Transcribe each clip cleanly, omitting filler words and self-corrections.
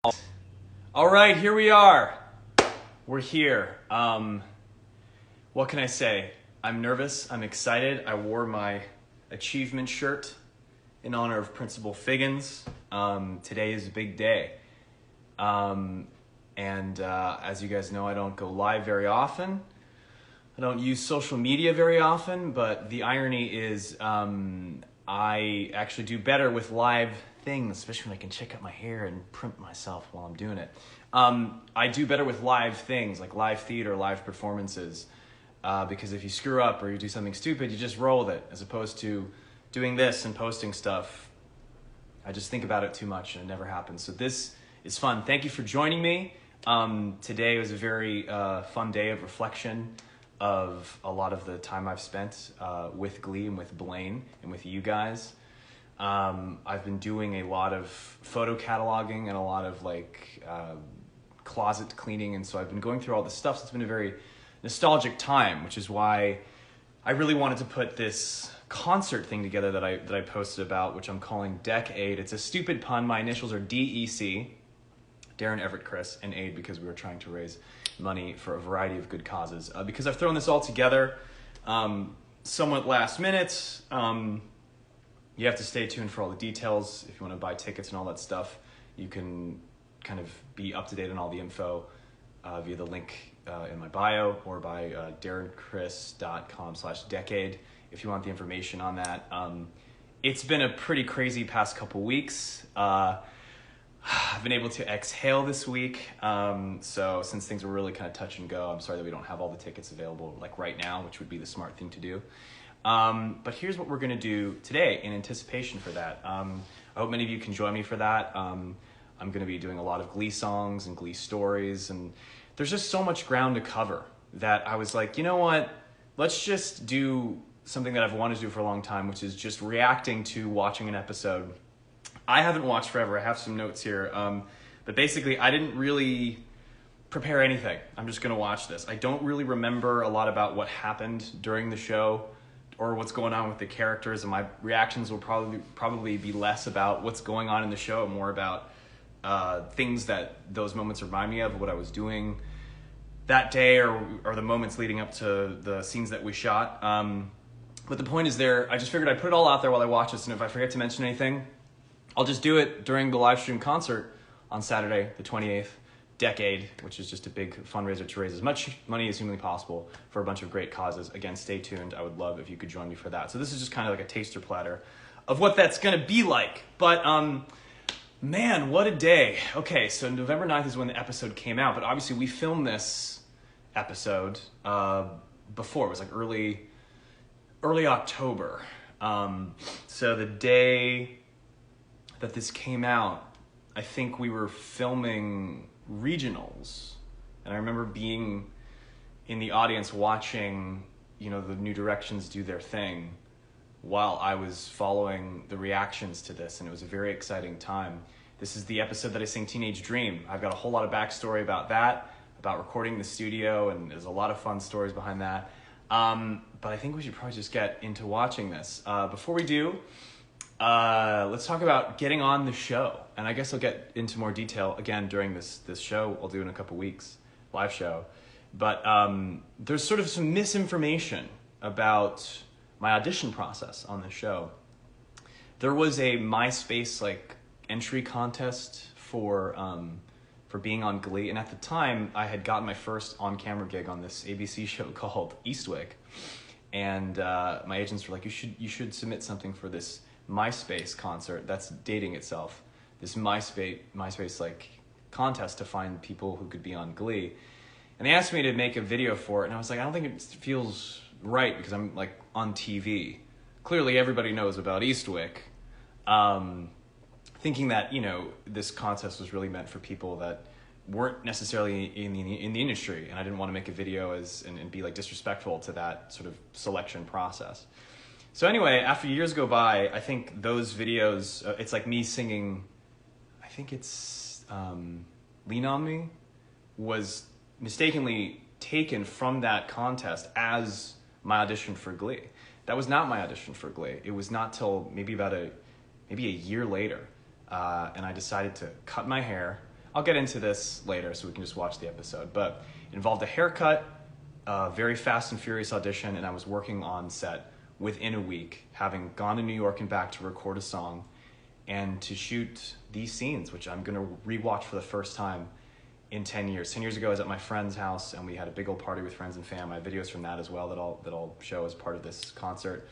All right, here we are. We're here. What can I say? I'm nervous. I'm excited. I wore my achievement shirt in honor of Principal Figgins. Today is a big day. As you guys know, I don't go live very often. I don't use social media very often, but the irony is I actually do better with live things, especially when I can check out my hair and primp myself while I'm doing it. I do better with live things, like live theater, live performances, because if you screw up or you do something stupid, you just roll with it, as opposed to doing this and posting stuff. I just think about it too much and it never happens. So this is fun. Thank you for joining me. Today was a very fun day of reflection of a lot of the time I've spent with Glee and with Blaine and with you guys. I've been doing a lot of photo cataloging and a lot of closet cleaning, and so I've been going through all this stuff. So it's been a very nostalgic time, which is why I really wanted to put this concert thing together that I posted about, which I'm calling Decade. It's a stupid pun. My initials are DEC, Darren Criss, and Aid, because we were trying to raise money for a variety of good causes. Because I've thrown this all together somewhat last minute. You have to stay tuned for all the details. If you want to buy tickets and all that stuff, you can kind of be up to date on all the info via the link in my bio or by darrencriss.com/decade if you want the information on that. It's been a pretty crazy past couple weeks. I've been able to exhale this week. So since things were really kind of touch and go, I'm sorry that we don't have all the tickets available like right now, which would be the smart thing to do. But here's what we're going to do today in anticipation for that. I hope many of you can join me for that. I'm going to be doing a lot of Glee songs and Glee stories, and there's just so much ground to cover that I was like, you know what? Let's just do something that I've wanted to do for a long time, which is just reacting to watching an episode. I haven't watched forever. I have some notes here. But basically, I didn't really prepare anything. I'm just going to watch this. I don't really remember a lot about what happened during the show or what's going on with the characters, and my reactions will probably be less about what's going on in the show, more about things that those moments remind me of what I was doing that day or the moments leading up to the scenes that we shot. But the point is I just figured I'd put it all out there while I watch this, and if I forget to mention anything, I'll just do it during the live stream concert on Saturday, the 28th, Decade, which is just a big fundraiser to raise as much money as humanly possible for a bunch of great causes. Again, stay tuned. I would love if you could join me for that. So this is just kind of like a taster platter of what that's going to be like. But man, what a day. Okay, so November 9th is when the episode came out, but obviously we filmed this episode before. It was like early October. So the day that this came out, I think we were filming regionals, and I remember being in the audience watching, the New Directions do their thing while I was following the reactions to this, and it was a very exciting time. This is the episode that I sing Teenage Dream. I've got a whole lot of backstory about that, about recording in the studio, and there's a lot of fun stories behind that. But I think we should probably just get into watching this. Before we do, let's talk about getting on the show. And I guess I'll get into more detail again during this show I'll do in a couple weeks, live show. But there's sort of some misinformation about my audition process on the show. There was a MySpace entry contest for being on Glee, and at the time I had gotten my first on-camera gig on this ABC show called Eastwick, and my agents were like, you should submit something for this MySpace concert that's dating itself, this MySpace contest to find people who could be on Glee. And they asked me to make a video for it, and I was like, I don't think it feels right because I'm on TV. Clearly everybody knows about Eastwick. Thinking that, this contest was really meant for people that weren't necessarily in the industry, and I didn't want to make a video and be disrespectful to that sort of selection process. So anyway, after years go by, I think those videos, it's like me singing, I think it's Lean On Me, was mistakenly taken from that contest as my audition for Glee. That was not my audition for Glee. It was not till maybe a year later, and I decided to cut my hair. I'll get into this later so we can just watch the episode. But it involved a haircut, a very fast and furious audition, and I was working on set within a week, having gone to New York and back to record a song and to shoot these scenes, which I'm going to rewatch for the first time in 10 years. 10 years ago, I was at my friend's house, and we had a big old party with friends and fam. I have videos from that as well that I'll show as part of this concert.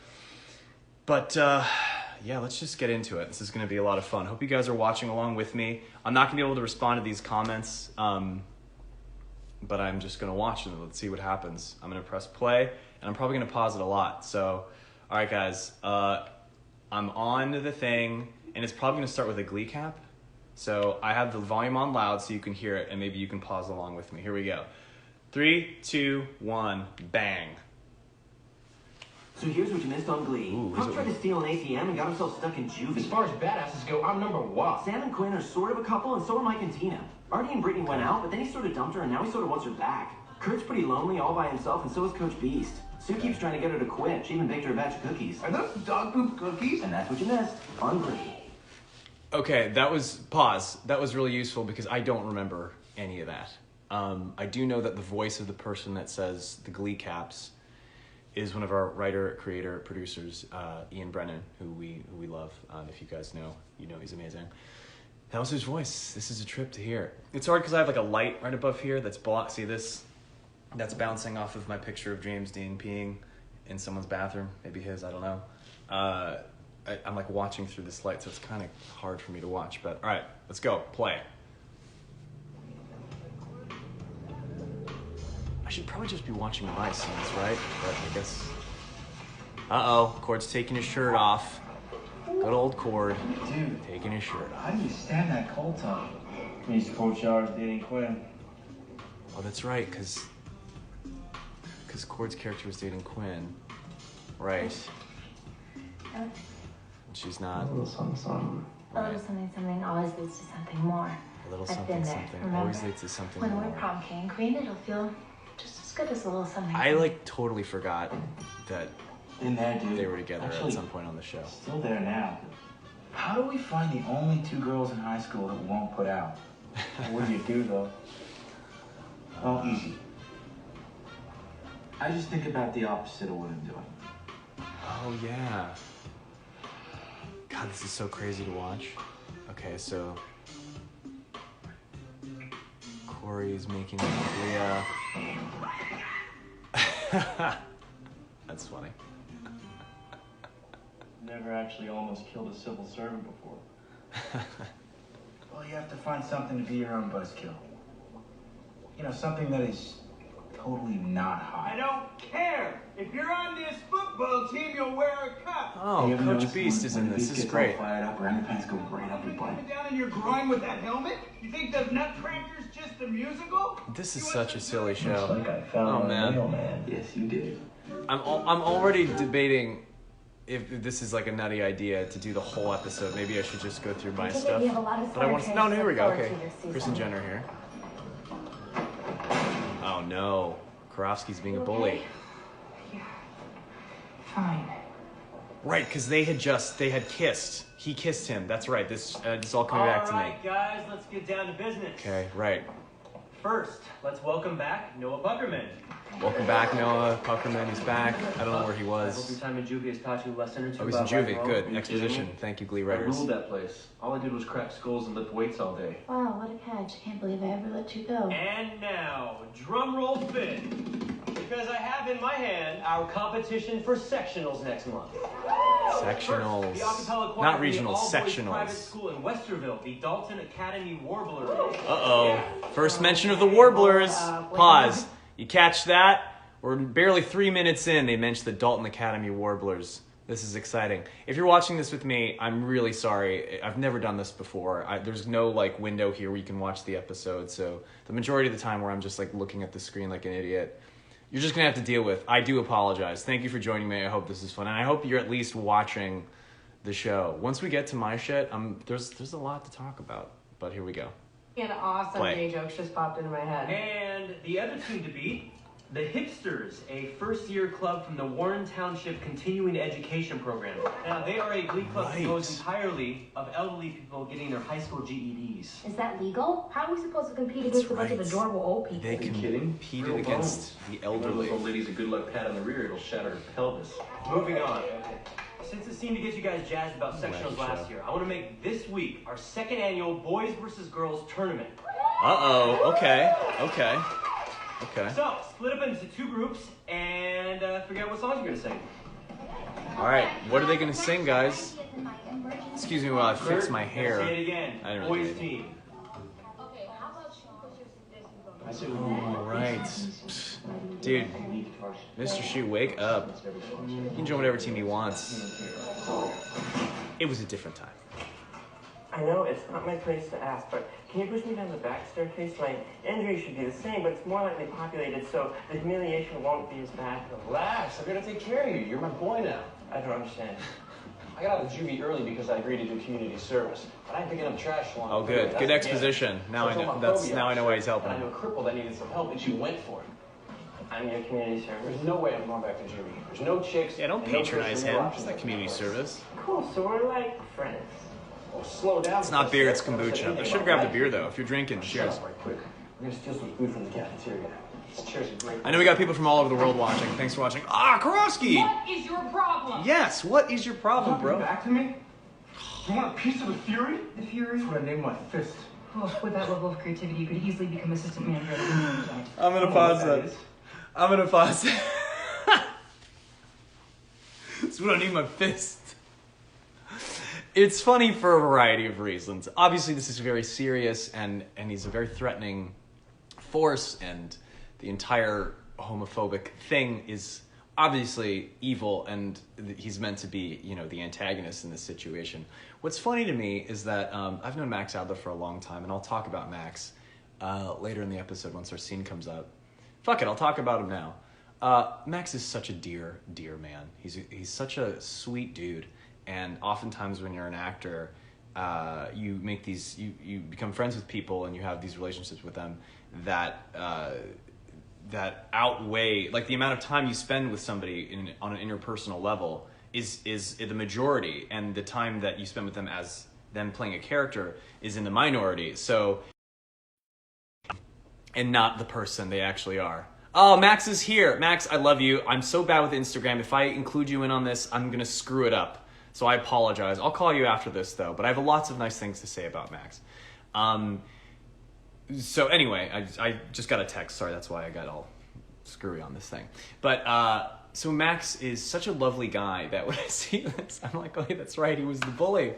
But, yeah, let's just get into it. This is going to be a lot of fun. Hope you guys are watching along with me. I'm not going to be able to respond to these comments, but I'm just going to watch them. Let's see what happens. I'm going to press play, and I'm probably going to pause it a lot. So, all right, guys, I'm on the thing, and it's probably going to start with a Glee cap. So I have the volume on loud so you can hear it, and maybe you can pause along with me. Here we go. 3, 2, 1, bang. So here's what you missed on Glee. Puck tried to steal an ATM and got himself stuck in juvie. As far as badasses go, I'm number one. Sam and Quinn are sort of a couple, and so are Mike and Tina. Artie and Brittany went out, but then he sort of dumped her, and now he sort of wants her back. Kurt's pretty lonely all by himself, and so is Coach Beast. Sue keeps trying to get her to quit. She even baked her a batch of cookies. Are those dog poop cookies? And that's what you missed on Glee. Okay, that was pause. That was really useful because I don't remember any of that. I do know that the voice of the person that says the Glee caps is one of our writer, creator, producers, Ian Brennan, who we love. If you guys know, you know he's amazing. That was his voice. This is a trip to hear. It's hard because I have like a light right above here that's see this? That's bouncing off of my picture of James Dean peeing in someone's bathroom. Maybe his, I don't know. I'm like watching through this light, so it's kind of hard for me to watch. But all right, let's go. Play. I should probably just be watching my scenes, right? But I guess. Cord's taking his shirt off. Good old Cord. Dude, taking his shirt off. how do you stand that cold tub? We used to coach hours dating Quinn. Oh, that's right, because Cord's character was dating Quinn, right? She's not. A little something, something. A little something, something always leads to something more. A little I've something, been there, something remember? always leads to something When more. we're prom king and queen, it'll feel just as good as a little something. I like totally forgot that In there, dude. they were together Actually, at some point on the show. Still there now. How do we find the only two girls in high school that won't put out? What do you do, though? Oh, easy. I just think about the opposite of what I'm doing. Oh yeah. God, this is so crazy to watch. Okay, so Corey's making out with Leah. That's funny. Never actually almost killed a civil servant before. Well, you have to find something to be your own buzzkill. You know, something that is totally not hot. I don't care. If you're on this football team, you'll wear a cup. Oh, You ever Coach notice Beast when- is when in the this. beast This is gets great. all fired up, her underpants go right up your butt. Coming down in your groin with that helmet? You think the Nutcracker's just a musical? This is such a silly Looks show. like I found Oh, a man. mailman. Yes, you did. I'm already debating if this is like a nutty idea to do the whole episode. Maybe I should just go through my I think stuff. we have a lot of But I want to. fun No, to here we go. look forward Okay, to this season. Chris and Jenner here. Oh no, Karofsky's being a bully. Yeah. Fine. Right, because they had kissed. He kissed him. That's right. This is all coming back to me. All right, guys, let's get down to business. Okay, right. First, let's welcome back Noah Buckerman. Welcome back, Noah Puckerman. He's back. I don't know where he I hope your was. time in juvie has taught you a lesson or two Oh, he's in about right juvie. and wrong. Good. Are you Exposition. kidding me? Thank you, Glee I writers. ruled that place. All I did was crack skulls and lift weights all day. Wow, what a catch. I can't believe I ever let you go. And now, drum roll Finn. Because I have in my hand our competition for sectionals next month. Sectionals. First, the acapella choir Not from the regionals, all-boys private sectionals. school in Westerville, the Dalton Academy Warblers. Uh-oh. First mention of the Warblers. Pause. You catch that? We're barely 3 minutes in. They mentioned the Dalton Academy Warblers. This is exciting. If you're watching this with me, I'm really sorry. I've never done this before. There's no like window here where you can watch the episode. So the majority of the time where I'm just like looking at the screen like an idiot, you're just going to have to deal with. I do apologize. Thank you for joining me. I hope this is fun. And I hope you're at least watching the show. Once we get to my shit, there's a lot to talk about. But here we go. An awesome Play. gay joke just popped into my head. And the other team to beat The Hipsters, a first-year club from the Warren Township Continuing Education Program. Now, they are a glee club composed entirely of elderly people getting their high school GEDs. Is that legal? How are we supposed to compete against a bunch of adorable old people? They competed against the elderly. Old ladies a good luck pat on the rear, it'll shatter her pelvis. Moving on. Since it seemed to get you guys jazzed about sectionals last year, I want to make this week our second annual Boys vs. Girls tournament. Uh-oh. Okay. So, split up into two groups and figure out what songs you're going to sing. All right. What are they going to sing, guys? Excuse me while I fix my hair. Say it again. I don't really Boys team. Okay, how about you put your suggestions on I said, All right. Dude, Mr. Shoe, wake up. You can join whatever team he wants. It was a different time. I know it's not my place to ask, but can you push me down the back staircase? My injury should be the same, but it's more lightly populated, so the humiliation won't be as bad. Relax, I'm gonna take care of you. You're my boy now. I don't understand. I got out of juvie early because I agreed to do community service. But I ain't picking up trash long. Oh, good. That's Good the exposition. Now I know. Now I know why he's helping. I knew a cripple that needed some help, and she went for it. I'm your community service. There's no way I'm going back to juvie. There's no chicks. Yeah, don't and no patronize Christian him. options It's not in community this service. Cool, so we're like friends. Oh, slow down. It's not beer, it's kombucha. I should have grabbed the beer, though. If you're drinking, cheers. Right quick. We're gonna steal some food from the cafeteria. This chair's a great. I know we got people from all over the world watching. Thanks for watching. Ah, Karofsky! What is your problem? Yes, what is your problem, bro? Back to me? You want a piece of the Fury? The Fury? That's what I named my fist. Oh, with that level of creativity, you could easily become assistant manager at a movie joint. I'm gonna pause that. I'm gonna pause that. That's what I need my fist. It's funny for a variety of reasons. Obviously, this is very serious, and he's a very threatening force, and the entire homophobic thing is obviously evil, and he's meant to be, the antagonist in this situation. What's funny to me is that I've known Max Adler for a long time, and I'll talk about Max later in the episode once our scene comes up. Fuck it, I'll talk about him now. Max is such a dear man. He's such a sweet dude. And oftentimes when you're an actor, you make these, you become friends with people and you have these relationships with them that outweigh, like the amount of time you spend with somebody on an interpersonal level is the majority, and the time that you spend with them as them playing a character is in the minority. So, and not the person they actually are. Oh, Max is here. Max, I love you. I'm so bad with Instagram. If I include you in on this, I'm going to screw it up. So I apologize. I'll call you after this, though. But I have lots of nice things to say about Max. So anyway, I just got a text. Sorry, that's why I got all screwy on this thing. But so Max is such a lovely guy that when I see this, I'm like, oh, yeah, that's right. He was the bully.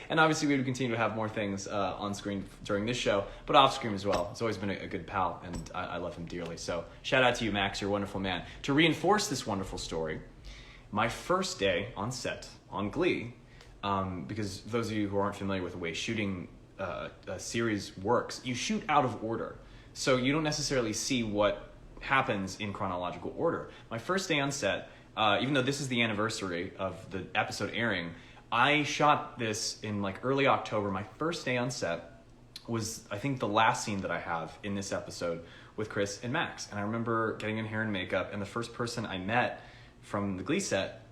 And obviously we would continue to have more things on screen during this show, but off screen as well. He's always been a good pal, and I love him dearly. So shout out to you, Max. You're a wonderful man. To reinforce this wonderful story, my first day on set on Glee, because those of you who aren't familiar with the way shooting a series works, you shoot out of order. So you don't necessarily see what happens in chronological order. My first day on set, even though this is the anniversary of the episode airing, I shot this in like early October. My first day on set was, I think, the last scene that I have in this episode with Chris and Max. And I remember getting in hair and makeup, and the first person I met from the Glee set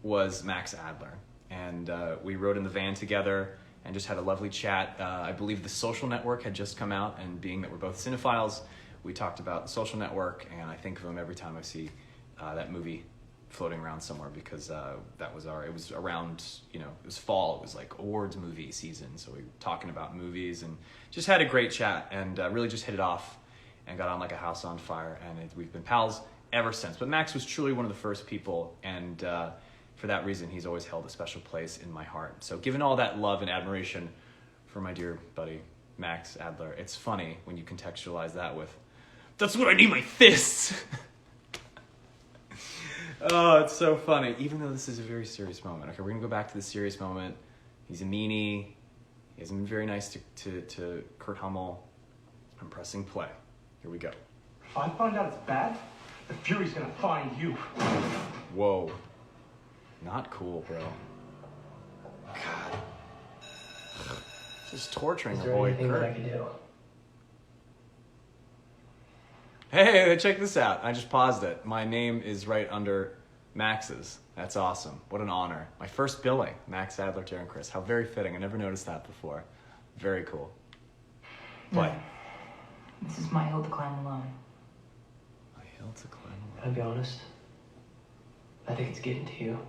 was Max Adler. And we rode in the van together and just had a lovely chat. I believe The Social Network had just come out, and being that we're both cinephiles, we talked about The Social Network, and I think of him every time I see that movie floating around somewhere, because it was around, it was fall, it was like awards movie season, so we were talking about movies and just had a great chat, and really just hit it off and got on like a house on fire, and we've been pals ever since. But Max was truly one of the first people, and for that reason, he's always held a special place in my heart. So given all that love and admiration for my dear buddy, Max Adler, it's funny when you contextualize that with, that's what I need my fists. Oh, it's so funny. Even though this is a very serious moment. Okay, we're going to go back to the serious moment. He's a meanie. He hasn't been very nice to Kurt Hummel. I'm pressing play. Here we go. If I find out it's bad, the Fury's gonna find you. Whoa. Not cool, bro. God. Just torturing a boy, Kurt. can do? Hey, check this out. I just paused it. My name is right under Max's. That's awesome. What an honor. My first billing, Max Adler, Darren Criss. How very fitting. I never noticed that before. Very cool. Play. This is my hill to climb alone. My hill to climb. Can I be honest? I think it's getting to you.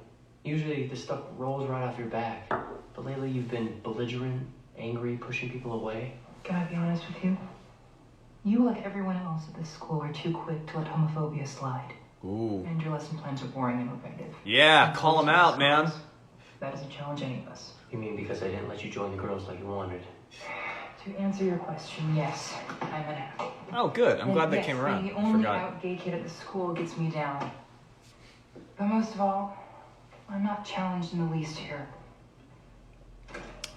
Usually this stuff rolls right off your back. But lately you've been belligerent, angry, pushing people away. Can I be honest with you? You, like everyone else at this school, are too quick to let homophobia slide. Ooh. And your lesson plans are boring and repetitive. Yeah, call him out, man. That doesn't challenge any of us. You mean because I didn't let you join the girls like you wanted? To answer your question, yes, I'm an out. Oh, good. I'm glad that yes, came around. The only Forgot. out gay kid at the school gets me down. But most of all, I'm not challenged in the least here.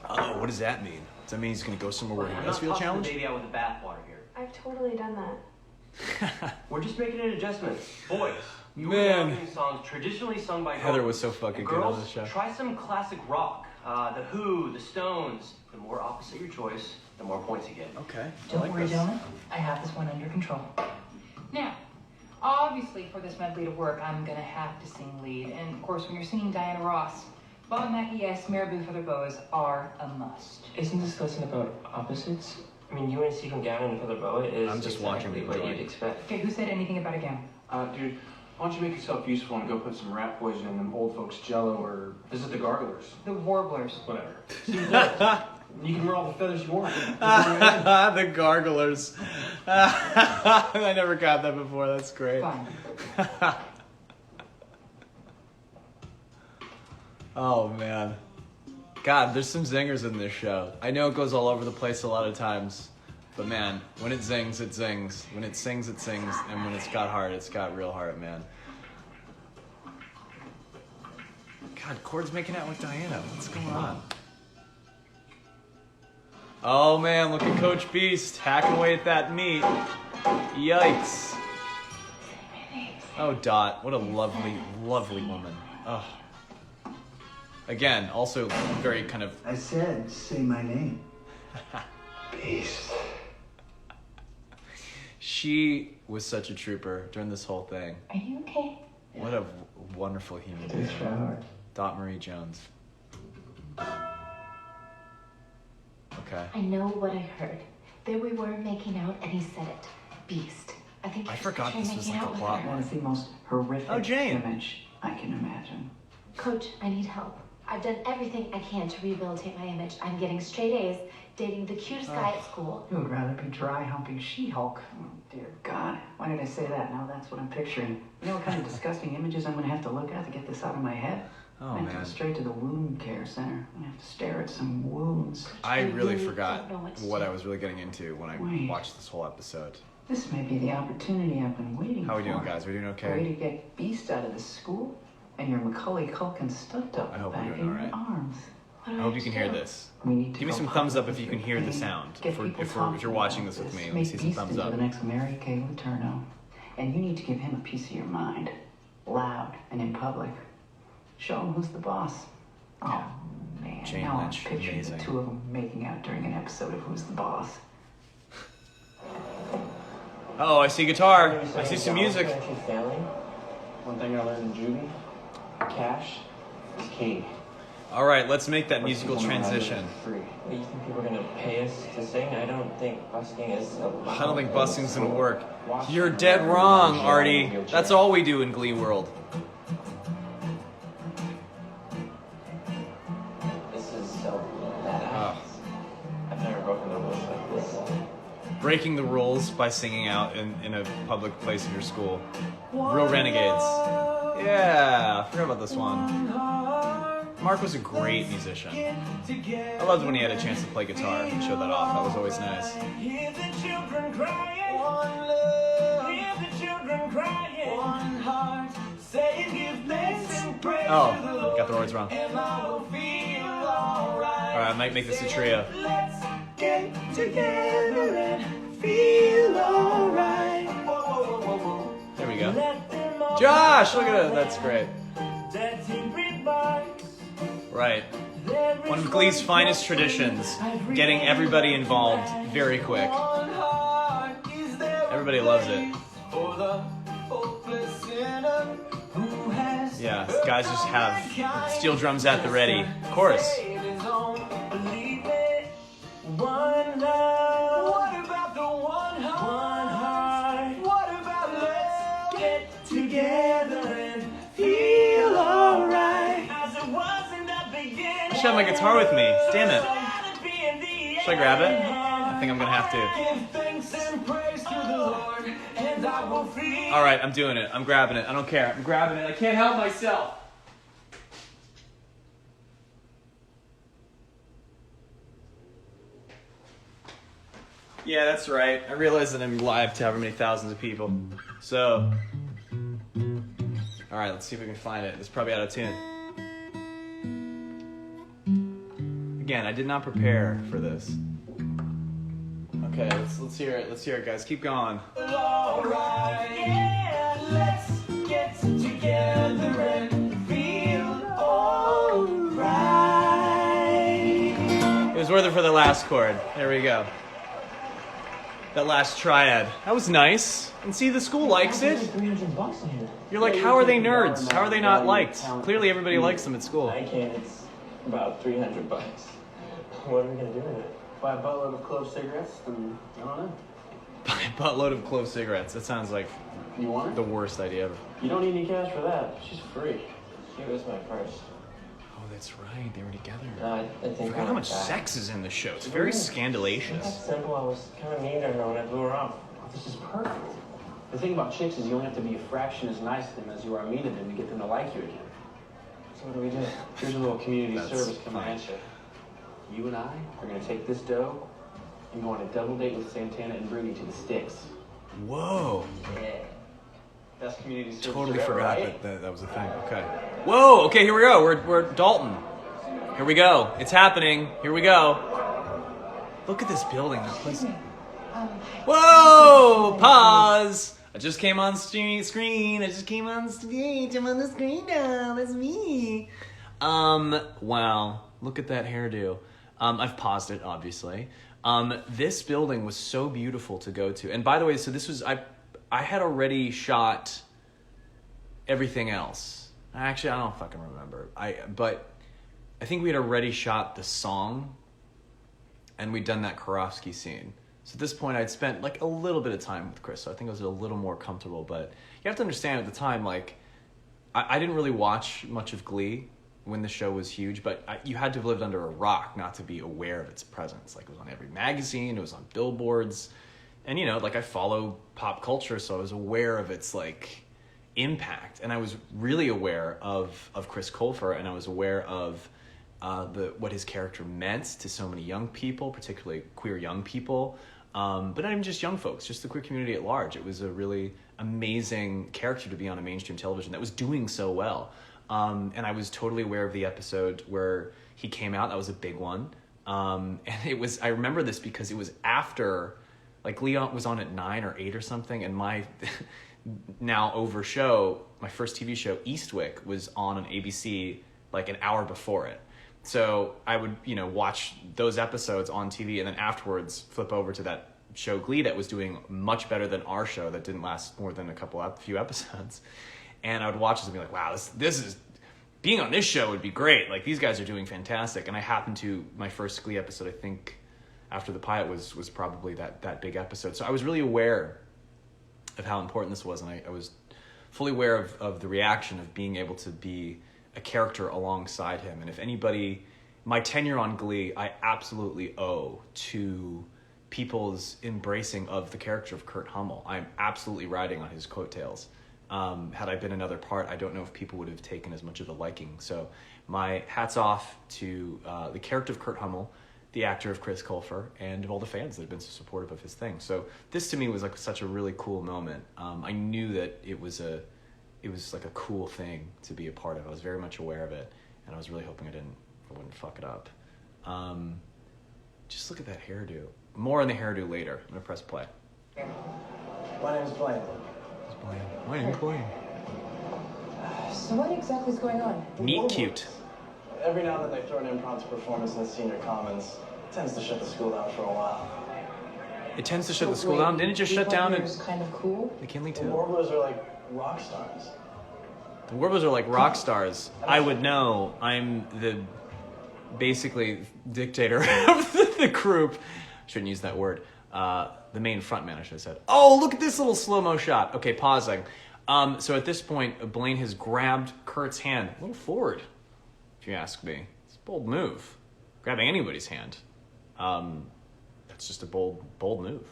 Oh, what does that mean? Does that mean he's gonna go somewhere where he I'm does not feel tossing the challenged? baby out with the bathwater here. I've totally done that. We're just making an adjustment. Boys, you Man. are doing songs traditionally sung by Heather girls. was so fucking And good on girls, this show. try some classic rock. The Who, the Stones. The more opposite your choice, the more points you get. Okay. Don't worry, gentlemen. I have this one under control. Now, obviously, for this medley to work, I'm gonna have to sing lead. And of course, when you're singing Diana Ross, Bob Mackie S, Marabou Feather Boas are a must. Isn't this lesson about opposites? I mean, UNC from Gavin and Feather Boa is I'm just watching exactly the what drawing. you'd expect. Okay, who said anything about a gown? Dude, why don't you make yourself useful and go put some rat poison in them old folks' jello or visit the garglers? The Warblers. Whatever. See, look, you can wear all the feathers you want. The garglers. I never got that before. That's great. Fine. Oh, man. God, there's some zingers in this show. I know it goes all over the place a lot of times. But, man, when it zings, it zings. When it sings, it sings. And when it's got heart, it's got real heart, man. God, Cord's making out with Diana. What's going on? Oh, man, look at Coach Beast hacking away at that meat. Yikes. Oh, Dot, what a lovely, lovely woman. Oh. Again, also very kind of... I said, say my name. Beast. She was such a trooper during this whole thing. Are you okay? What a wonderful human being. Try hard. Dot Marie Jones. Okay. I know what I heard. There we were making out, and he said it. Beast. I think I he forgot picturing this was making like a out with plot her. line. That's the most horrific Oh, Jane. image I can imagine. Coach, I need help. I've done everything I can to rehabilitate my image. I'm getting straight A's, dating the cutest guy at school. You would rather be dry humping She-Hulk. Oh, dear God. Why did I say that? Now that's what I'm picturing. You know what kind of disgusting images I'm going to have to look at to get this out of my head? Oh, I have to man. go straight to the wound care center. I'm going to have to stare at some wounds. I really really forgot don't know what to what do. I was really getting into when I Wait. watched this whole episode. This may be the opportunity I've been waiting for. How are we doing, guys? Are we doing A way okay? to get Beast out of the school and your Macaulay Culkin stuffed up I hope we're back doing in all your right. arms. What do I hope you have can to hear do? this. We need to Give me go some thumbs up public if you with can your hear the pain. sound. Get If people you're talking watching about this with me, let me Make see some Beast thumbs into up. the next Mary Kay Letourneau. And you need to give him a piece of your mind. Loud and in public. Show him who's the boss. Oh, man. Jane now Lynch, I'm picturing amazing. the two of them making out during an episode of Who's the Boss. Oh, I see guitar. I see some music. Failing. One thing I learned in juvie, cash is king. All right, let's make that musical transition. Free. What, you think people are gonna pay us to sing? I don't think busking is. I don't think busting's gonna work. You're dead wrong, Artie. That's all we do in Glee World. This is so badass. I've never broken the rules like this. Breaking the rules by singing out in a public place in your school. Real renegades. Yeah, I forgot about this one. Mark was a great musician. I loved when he had a chance to play guitar and show that off. That was always nice. Hear the children crying. One love. Hear the children crying. One heart. Say give thanks and praise Oh, to the Lord. got the words wrong. And I will feel alright. All right, I might make this a trio. Let's get together and feel alright. Whoa, whoa, whoa, whoa, whoa. There we go. Let them all Josh, look at it. That's great. that he reminds. Right. There One is of Glee's one finest place traditions, I've getting really everybody been involved right. very quick. One heart is there Everybody loves it. place for the hopeless sinner who has Yeah, guys just have steel drums at the ready. Of course. Believe me, one love. What about the one heart? What about let's get together and feel alright as it was in the beginning? I should have my guitar with me. Damn it. Should I grab it? I think I'm gonna have to. Give thanks and praise to the Lord, and I will feel. All right, I'm doing it. I'm grabbing it. I don't care. I'm grabbing it. I can't help myself. Yeah, that's right. I realize that I'm live to however many thousands of people. So, all right, let's see if we can find it. It's probably out of tune. Again, I did not prepare for this. Okay, let's hear it. Let's hear it, guys. Keep going. Alright, yeah, let's get together and feel alright. It was worth it for the last chord. There we go. That last triad. That was nice. And see, the school likes it. $300 in here. You're like, how are they nerds? How are they not liked? Clearly everybody likes them at school. I can't. It's about $300. What are we gonna do with it? Buy a buttload of clove cigarettes, and I don't know. Buy a buttload of clove cigarettes. That sounds like You want the it? worst idea ever. You don't need any cash for that. She's free. Here is my purse. Oh, that's right. They were together. I I think forgot how much sex is in the show. It's very That's scandalous. simple. I was kind of mean to her when I blew her off. This is perfect. The thing about chicks is you only have to be a fraction as nice to them as you are mean to them to get them to like you again. So what do we do? Here's a little community That's service coming fine. at you. You and I are going to take this dough and go on a double date with Santana and Bruni to the sticks. Whoa. Yeah. Best community service Totally ever, forgot right? that was a thing. Okay. Whoa. Okay, here we go. We're Dalton. Here we go. It's happening. Here we go. Look at this building. That place. Whoa! Pause. I just came on screen. I just came on stage. I'm on the screen now. That's me. Wow. Look at that hairdo. I've paused it, obviously. This building was so beautiful to go to. And by the way, so this was, I had already shot everything else. Actually, I don't fucking remember. But I think we had already shot the song, and we'd done that Karofsky scene. So at this point, I'd spent like a little bit of time with Chris, so I think I was a little more comfortable. But you have to understand at the time, like, I didn't really watch much of Glee when the show was huge, but you had to have lived under a rock not to be aware of its presence. Like, it was on every magazine, it was on billboards, and you know, like, I follow pop culture, so I was aware of its like impact, and I was really aware of Chris Colfer, and I was aware of what his character meant to so many young people, particularly queer young people, but not even just young folks, just the queer community at large. It was a really amazing character to be on a mainstream television that was doing so well. And I was totally aware of the episode where he came out. That was a big one. And I remember this because it was after, like, Leon was on at 9 or 8 or something, and my now over show, my first TV show, Eastwick, was on ABC like an hour before it. So I would, watch those episodes on TV, and then afterwards flip over to that show Glee that was doing much better than our show that didn't last more than a few episodes. And I would watch this and be like, wow, this is, being on this show would be great. Like, these guys are doing fantastic. And I happened to, my first Glee episode, I think, after the pilot was probably that big episode. So I was really aware of how important this was, and I was fully aware of the reaction of being able to be a character alongside him. And if anybody, my tenure on Glee, I absolutely owe to people's embracing of the character of Kurt Hummel. I'm absolutely riding on his coattails. Had I been another part, I don't know if people would have taken as much of a liking. So my hat's off to the character of Kurt Hummel, the actor of Chris Colfer, and all the fans that have been so supportive of his thing. So this to me was like such a really cool moment. I knew that it was like a cool thing to be a part of. I was very much aware of it, and I was really hoping I wouldn't fuck it up. Just look at that hairdo. More on the hairdo later. I'm gonna press play. My name's Blaine. My name's Blaine. So what exactly is going on? Meet cute. Every now and then they throw an impromptu performance in the senior commons. It tends to shut the school down for a while. It tends to shut the school down. Didn't it just shut down kind of cool. McKinley The too? Warblers are like rock stars. The Warblers are like rock stars. I would know. I'm the basically dictator of the group. Shouldn't use that word. The main frontman, I should have said. Oh, look at this little slow-mo shot. Okay, pausing. So at this point, Blaine has grabbed Kurt's hand. A little forward, if you ask me. It's a bold move. Grabbing anybody's hand. That's just a bold move.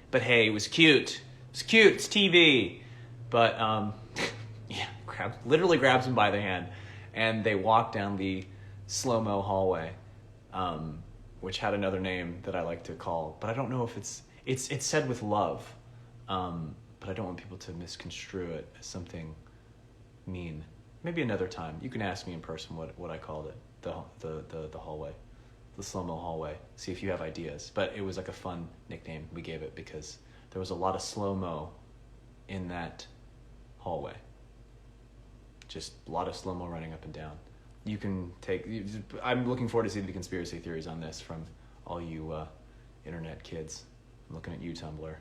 But hey, it was cute. It was cute. It's TV. But yeah, literally grabs him by the hand, and they walk down the slow-mo hallway, which had another name that I like to call, but I don't know if it's said with love, but I don't want people to misconstrue it as something mean. Maybe another time. You can ask me in person what I called it, the hallway. The slow-mo hallway. See if you have ideas. But it was like a fun nickname we gave it because there was a lot of slow-mo in that hallway. Just a lot of slow-mo running up and down. You can I'm looking forward to seeing the conspiracy theories on this from all you internet kids. I'm looking at you, Tumblr.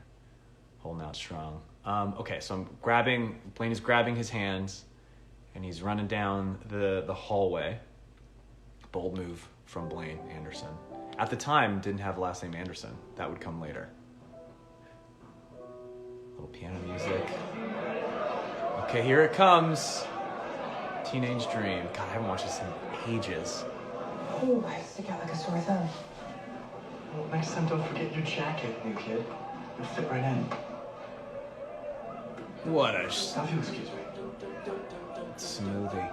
Holding out strong. Okay, so Blaine is grabbing his hands and he's running down the hallway. Bold move from Blaine Anderson. At the time, didn't have the last name Anderson. That would come later. Little piano music. Okay, here it comes. Teenage Dream. God, I haven't watched this in ages. Oh, I stick out like a sore thumb. Well, next time, don't forget your jacket, new kid. It'll fit right in. What a Now, if you excuse me. smoothie.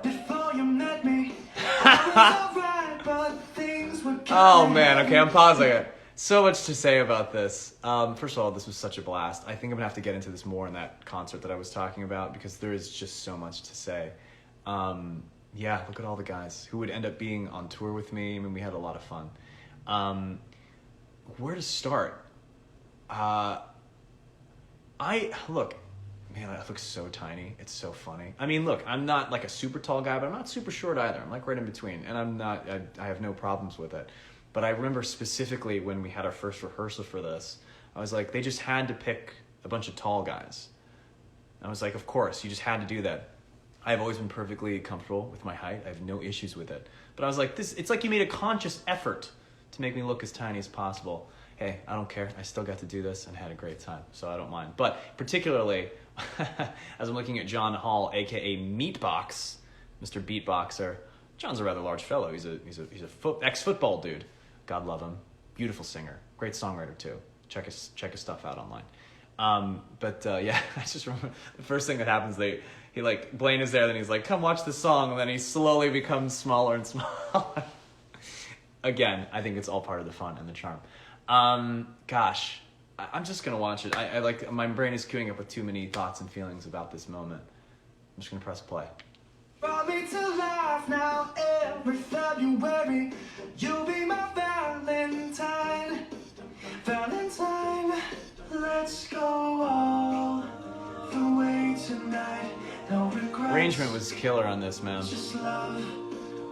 Before you met me, I was alright, but things were Oh man, okay, I'm pausing it. So much to say about this. First of all, this was such a blast. I think I'm gonna have to get into this more in that concert that I was talking about because there is just so much to say. Yeah, look at all the guys who would end up being on tour with me. I mean, we had a lot of fun. Where to start? Man, I look so tiny. It's so funny. I mean, look, I'm not like a super tall guy, but I'm not super short either. I'm like right in between, and I have no problems with it. But I remember specifically when we had our first rehearsal for this, I was like, they just had to pick a bunch of tall guys. I was like, of course, you just had to do that. I've always been perfectly comfortable with my height. I have no issues with it. But I was like, it's like you made a conscious effort to make me look as tiny as possible. Hey, I don't care. I still got to do this and had a great time, so I don't mind. But particularly, as I'm looking at John Hall, aka Meatbox, Mr. Beatboxer. John's a rather large fellow. He's a ex-football dude. God love him. Beautiful singer. Great songwriter too. Check his stuff out online. Yeah, I just remember the first thing that happens, Blaine is there, then he's like, come watch the song, and then he slowly becomes smaller and smaller. Again, I think it's all part of the fun and the charm. Gosh, I'm just gonna watch it. I like, my brain is queuing up with too many thoughts and feelings about this moment. I'm just gonna press play. Brought me to life now every February. You'll be my Valentine. Valentine, let's go all the way tonight. No regrets. Arrangement was killer on this, man. Just love.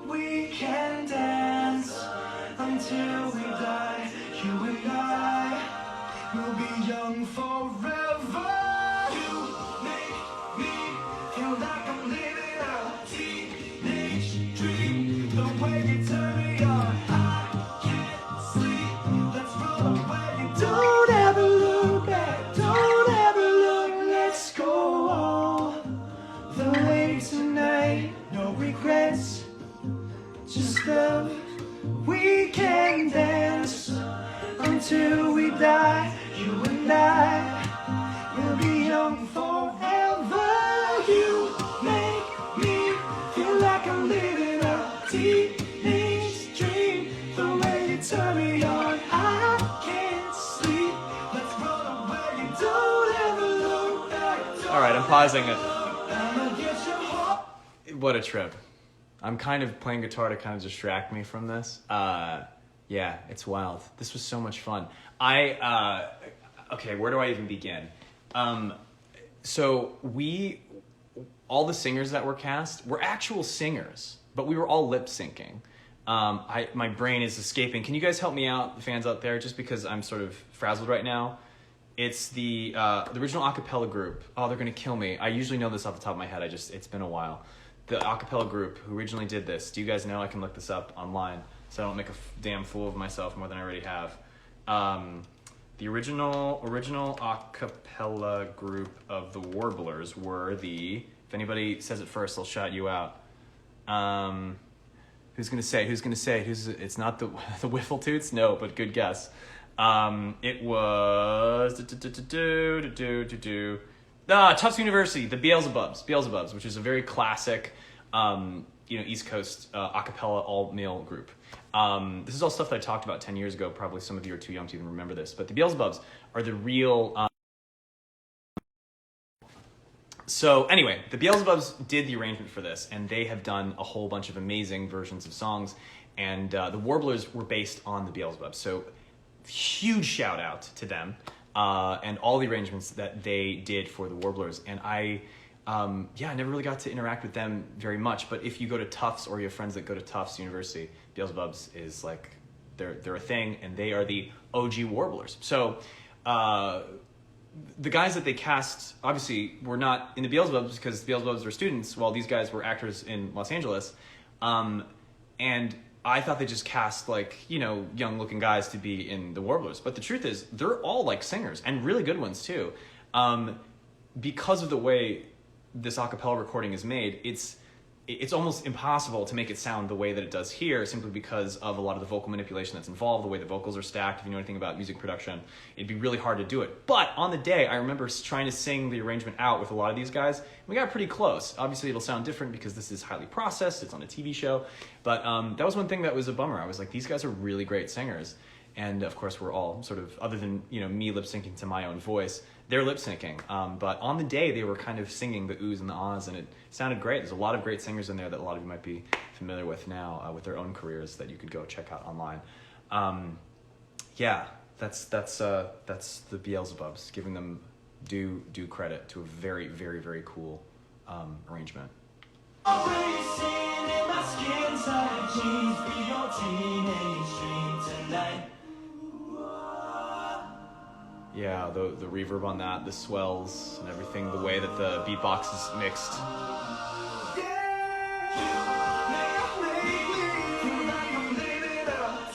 We can dance until we die. You and I will be young forever. You make me feel like I'm living a teenage dream. The way you turn me on, I can't sleep. Let's run away. Don't ever look back. Don't ever look. Let's go all the way tonight. No regrets. Just love. We can dance until we die. You and I will be young forever. You make me feel like I'm living a teenage dream. The way you turn me on, I can't sleep. Let's run away. You don't ever look back. All right, I'm pausing it. I'ma get your heart. What a trip. I'm kind of playing guitar to kind of distract me from this. Yeah, it's wild. This was so much fun. Okay, where do I even begin? So all the singers that were cast were actual singers, but we were all lip syncing. My brain is escaping. Can you guys help me out, the fans out there, just because I'm sort of frazzled right now? It's the original a cappella group. Oh, they're going to kill me. I usually know this off the top of my head. It's been a while. The a cappella group who originally did this. Do you guys know? I can look this up online so I don't make a damn fool of myself more than I already have. The original a cappella group of the Warblers were the... If anybody says it first, I'll shout you out. Who's gonna say? It's not the Wiffle Toots? No, but good guess. It was Tufts University, the Beelzebubs, which is a very classic, East Coast a cappella all male group. This is all stuff that I talked about 10 years ago. Probably some of you are too young to even remember this, but the Beelzebubs are the real. So anyway, the Beelzebubs did the arrangement for this, and they have done a whole bunch of amazing versions of songs, and the Warblers were based on the Beelzebubs. So huge shout out to them and all the arrangements that they did for the Warblers. And I never really got to interact with them very much, but if you go to Tufts or you have friends that go to Tufts University, Beelzebubs is like, they're a thing, and they are the OG Warblers. So the guys that they cast obviously were not in the Beelzebubs because the Beelzebubs were students while these guys were actors in Los Angeles. And I thought they just cast young looking guys to be in the Warblers. But the truth is they're all like singers and really good ones too. Because of the way this a cappella recording is made, it's almost impossible to make it sound the way that it does here, simply because of a lot of the vocal manipulation that's involved, the way the vocals are stacked. If you know anything about music production, it'd be really hard to do it. But on the day, I remember trying to sing the arrangement out with a lot of these guys, and we got pretty close. Obviously, it'll sound different because this is highly processed, it's on a TV show, but that was one thing that was a bummer. I was like, these guys are really great singers. And of course, we're all sort of, other than me lip syncing to my own voice, they're lip syncing. But on the day, they were kind of singing the oohs and the ahs, and it sounded great. There's a lot of great singers in there that a lot of you might be familiar with now with their own careers that you could go check out online. That's the Beelzebubs, giving them due credit to a very, very, very cool arrangement. Yeah, the reverb on that, the swells and everything, the way that the beatbox is mixed.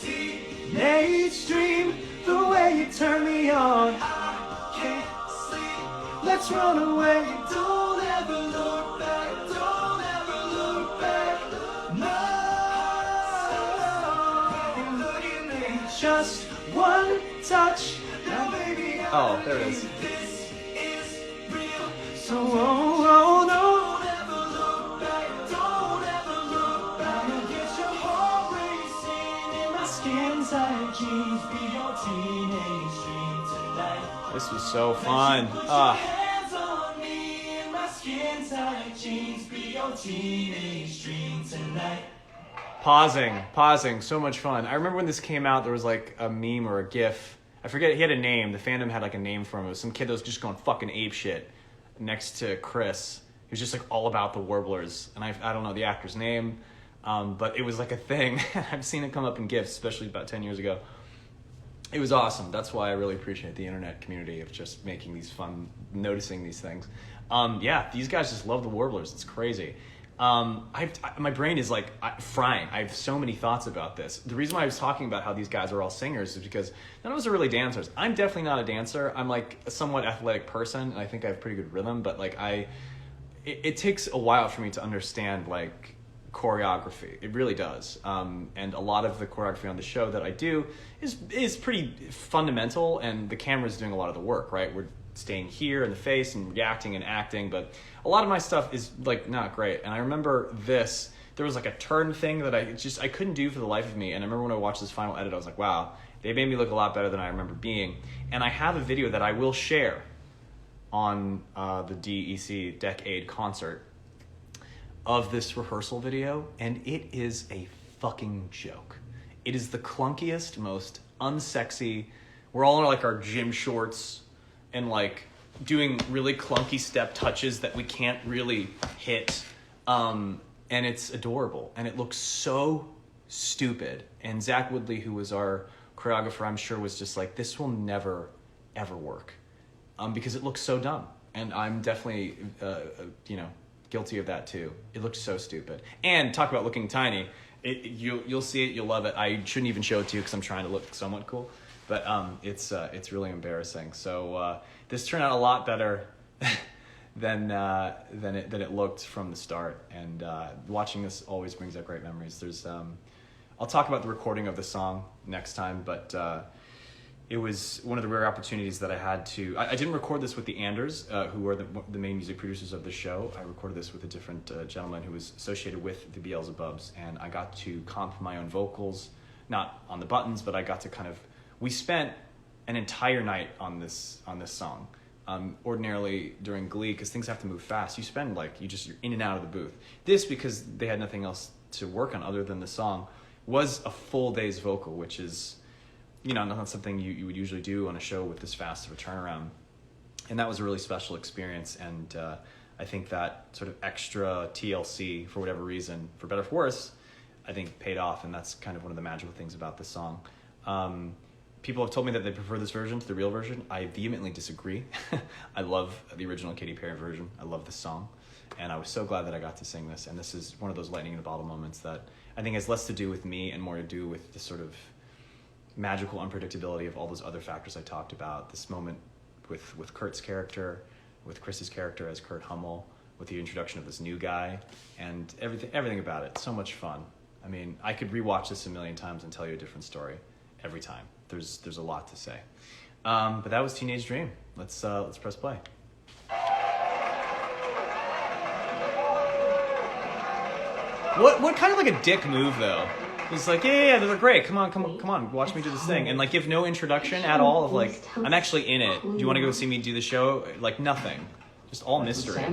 Teenage dream, the way you turn me on. I can't sleep. Let's run away. Don't ever look back. Don't ever look back. No. Look at me. Just one touch. Now, baby. Oh, there it is. This is real. So, oh, no. Don't ever look back. Don't ever look back. I'll get your heart racing in my skin-tight jeans. Be your teenage dream tonight. This was so fun. Hands on me in my skin-tight jeans. Be your teenage dream tonight. Pausing, so much fun. I remember when this came out, there was like a meme or a GIF. I forget, he had a name. The fandom had like a name for him. It was some kid that was just going fucking ape shit next to Criss. He was just like all about the Warblers. And I don't know the actor's name, but it was like a thing. I've seen it come up in GIFs, especially about 10 years ago. It was awesome. That's why I really appreciate the internet community of just making these fun, noticing these things. These guys just love the Warblers. It's crazy. My brain is like frying. I have so many thoughts about this. The reason why I was talking about how these guys are all singers is because none of us are really dancers. I'm definitely not a dancer. I'm like a somewhat athletic person, and I think I have pretty good rhythm, but like it takes a while for me to understand like choreography. It really does. And a lot of the choreography on the show that I do is pretty fundamental, and the camera's doing a lot of the work, right? We're staying here in the face and reacting and acting, but a lot of my stuff is like not great. And I remember there was like a turn thing that I couldn't do for the life of me. And I remember when I watched this final edit, I was like, wow, they made me look a lot better than I remember being. And I have a video that I will share on the DEC Decade concert of this rehearsal video, and it is a fucking joke. It is the clunkiest, most unsexy. We're all in like our gym shorts and like doing really clunky step touches that we can't really hit. And it's adorable. And it looks so stupid. And Zach Woodley, who was our choreographer, I'm sure was just like, this will never, ever work. Because it looks so dumb. And I'm definitely, guilty of that too. It looked so stupid. And talk about looking tiny. You'll see it, you'll love it. I shouldn't even show it to you because I'm trying to look somewhat cool. But it's really embarrassing. So this turned out a lot better than it looked from the start. And watching this always brings up great memories. I'll talk about the recording of the song next time, but it was one of the rare opportunities that I had to... I didn't record this with the Anders, who are the main music producers of the show. I recorded this with a different gentleman who was associated with the Beelzebubs, and I got to comp my own vocals, not on the buttons, but I got to kind of... We spent an entire night on this song. Ordinarily during Glee, because things have to move fast, you're in and out of the booth. This, because they had nothing else to work on other than the song, was a full day's vocal, which is... not something you would usually do on a show with this fast of a turnaround. And that was a really special experience. And I think that sort of extra TLC, for whatever reason, for better or for worse, I think paid off. And that's kind of one of the magical things about this song. People have told me that they prefer this version to the real version. I vehemently disagree. I love the original Katy Perry version. I love this song. And I was so glad that I got to sing this. And this is one of those lightning in the bottle moments that I think has less to do with me and more to do with the sort of magical unpredictability of all those other factors I talked about. This moment with Kurt's character, with Chris's character as Kurt Hummel, with the introduction of this new guy, and everything about it. So much fun. I mean, I could rewatch this a million times and tell you a different story every time. There's a lot to say. But that was Teenage Dream. Let's press play. What kind of like a dick move though? He's like, yeah, they're great. Come on, watch me do this thing, and like give no introduction at all of like, I'm actually in it. Do you want to go see me do the show? Like nothing, just all mystery.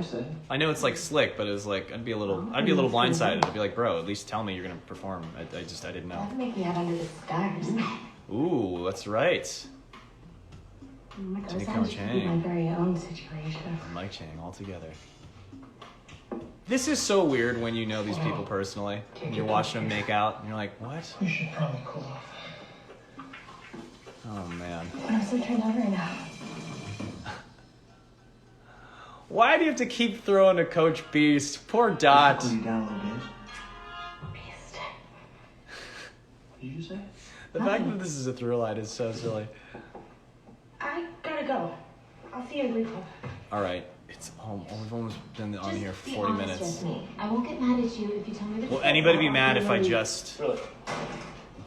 I know it's like slick, but it was like I'd be a little blindsided. I'd be like, bro, at least tell me you're gonna perform. I didn't know. That'd make me out under the stars. Ooh, that's right. Oh my God, Jimmy sounds Chang. like my very own situation. Mike Chang all together. This is so weird when you know these people personally, and you're watching them make out, and you're like, what? You should probably cool off. Oh, man. I'm so turned on right now. Why do you have to keep throwing to Coach Beast? Poor Dot. Cool you down a little bit. Beast. What did you say? The fact that this is a through line is so silly. I gotta go. I'll see you in Glee Club. All right. We've almost been on here for 40 minutes. With me. I won't get mad at you if you tell me the truth. Will anybody be mad if I just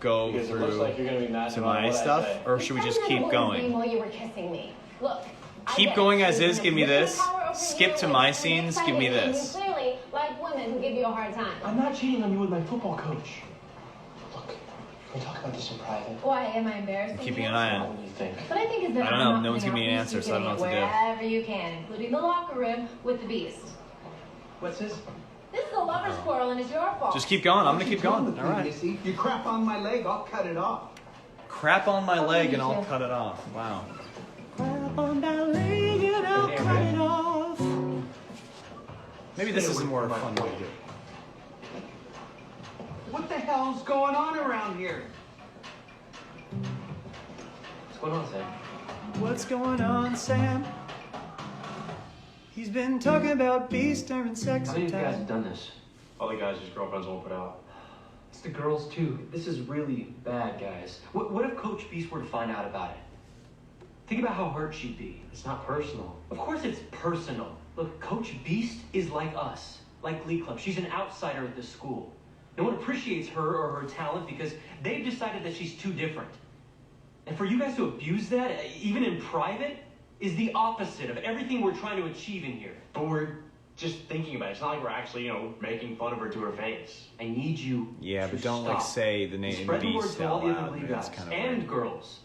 go Because it looks through like you're gonna be mad to no matter my what I stuff? say. Or should we just keep going? While you were kissing me. Look. Keep going as is, give me this. Skip to my scenes, give me this. You clearly like women who give you a hard time. I'm not cheating on you with my football coach. Look, can we talk about this in private? Why am I embarrassed? Keeping an eye What on. do you think? What I think is that I don't know. No one's giving me an answer, so I don't know what to do. Wherever you can, including the locker room with the Beast. What's this? This is a lover's quarrel and it's your fault. Just keep going. I'm going to keep going. All right. You crap on my leg, I'll cut it off. Crap on my leg and I'll cut it off. Wow. Crap on my leg and I'll cut it off. Maybe this is a more fun way to do it. What the hell's going on around here? What's going on, Sam? What's going on, Sam? He's been talking about Beast during sex How many of you guys have time. done this? All the guys whose girlfriends won't put out. It's the girls too. This is really bad, guys. What if Coach Beast were to find out about it? Think about how hurt she'd be. It's not personal. Of course it's personal. Look, Coach Beast is like us, like Glee Club. She's an outsider at this school. No one appreciates her or her talent because they've decided that she's too different. And for you guys to abuse that, even in private, is the opposite of everything we're trying to achieve in here. But we're just thinking about it. It's not like we're actually, making fun of her to her face. I need you Yeah, to but don't stop. say the name Spread the word Beast to all out the other loud. Glee It's guys kind of and weird. girls.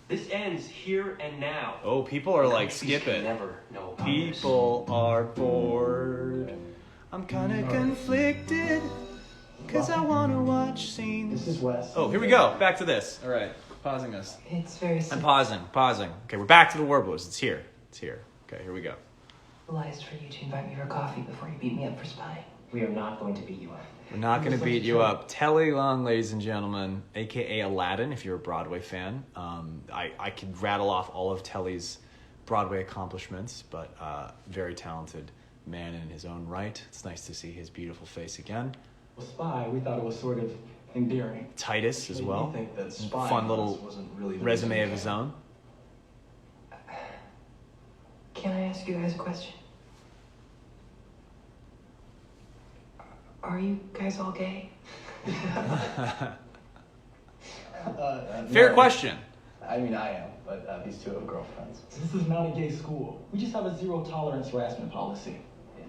This ends here and now. Oh, people are like, Coach Beast skip can it. Never know about this. People are bored. I'm kind of conflicted because I want to watch scenes. This is Wes. Oh, here we go. Back to this. All right. Pausing us. It's very I'm pausing. Okay, we're back to the Warblers. It's here. Okay, here we go. civilized for you to invite me for coffee before you beat me up for spying. We are not going to beat you up. We're not going to beat you up. Telly Long, ladies and gentlemen, a.k.a. Aladdin, if you're a Broadway fan. I could rattle off all of Telly's Broadway accomplishments, but very talented man in his own right. It's nice to see his beautiful face again. Spy, we thought it was sort of endearing. Titus as well. I think that Spy Fun little wasn't really the resume reason of his own. Can I ask you guys a question? Are you guys all gay? Fair No. question. I mean, I am, but these two have girlfriends. This is not a gay school. We just have a zero tolerance harassment policy.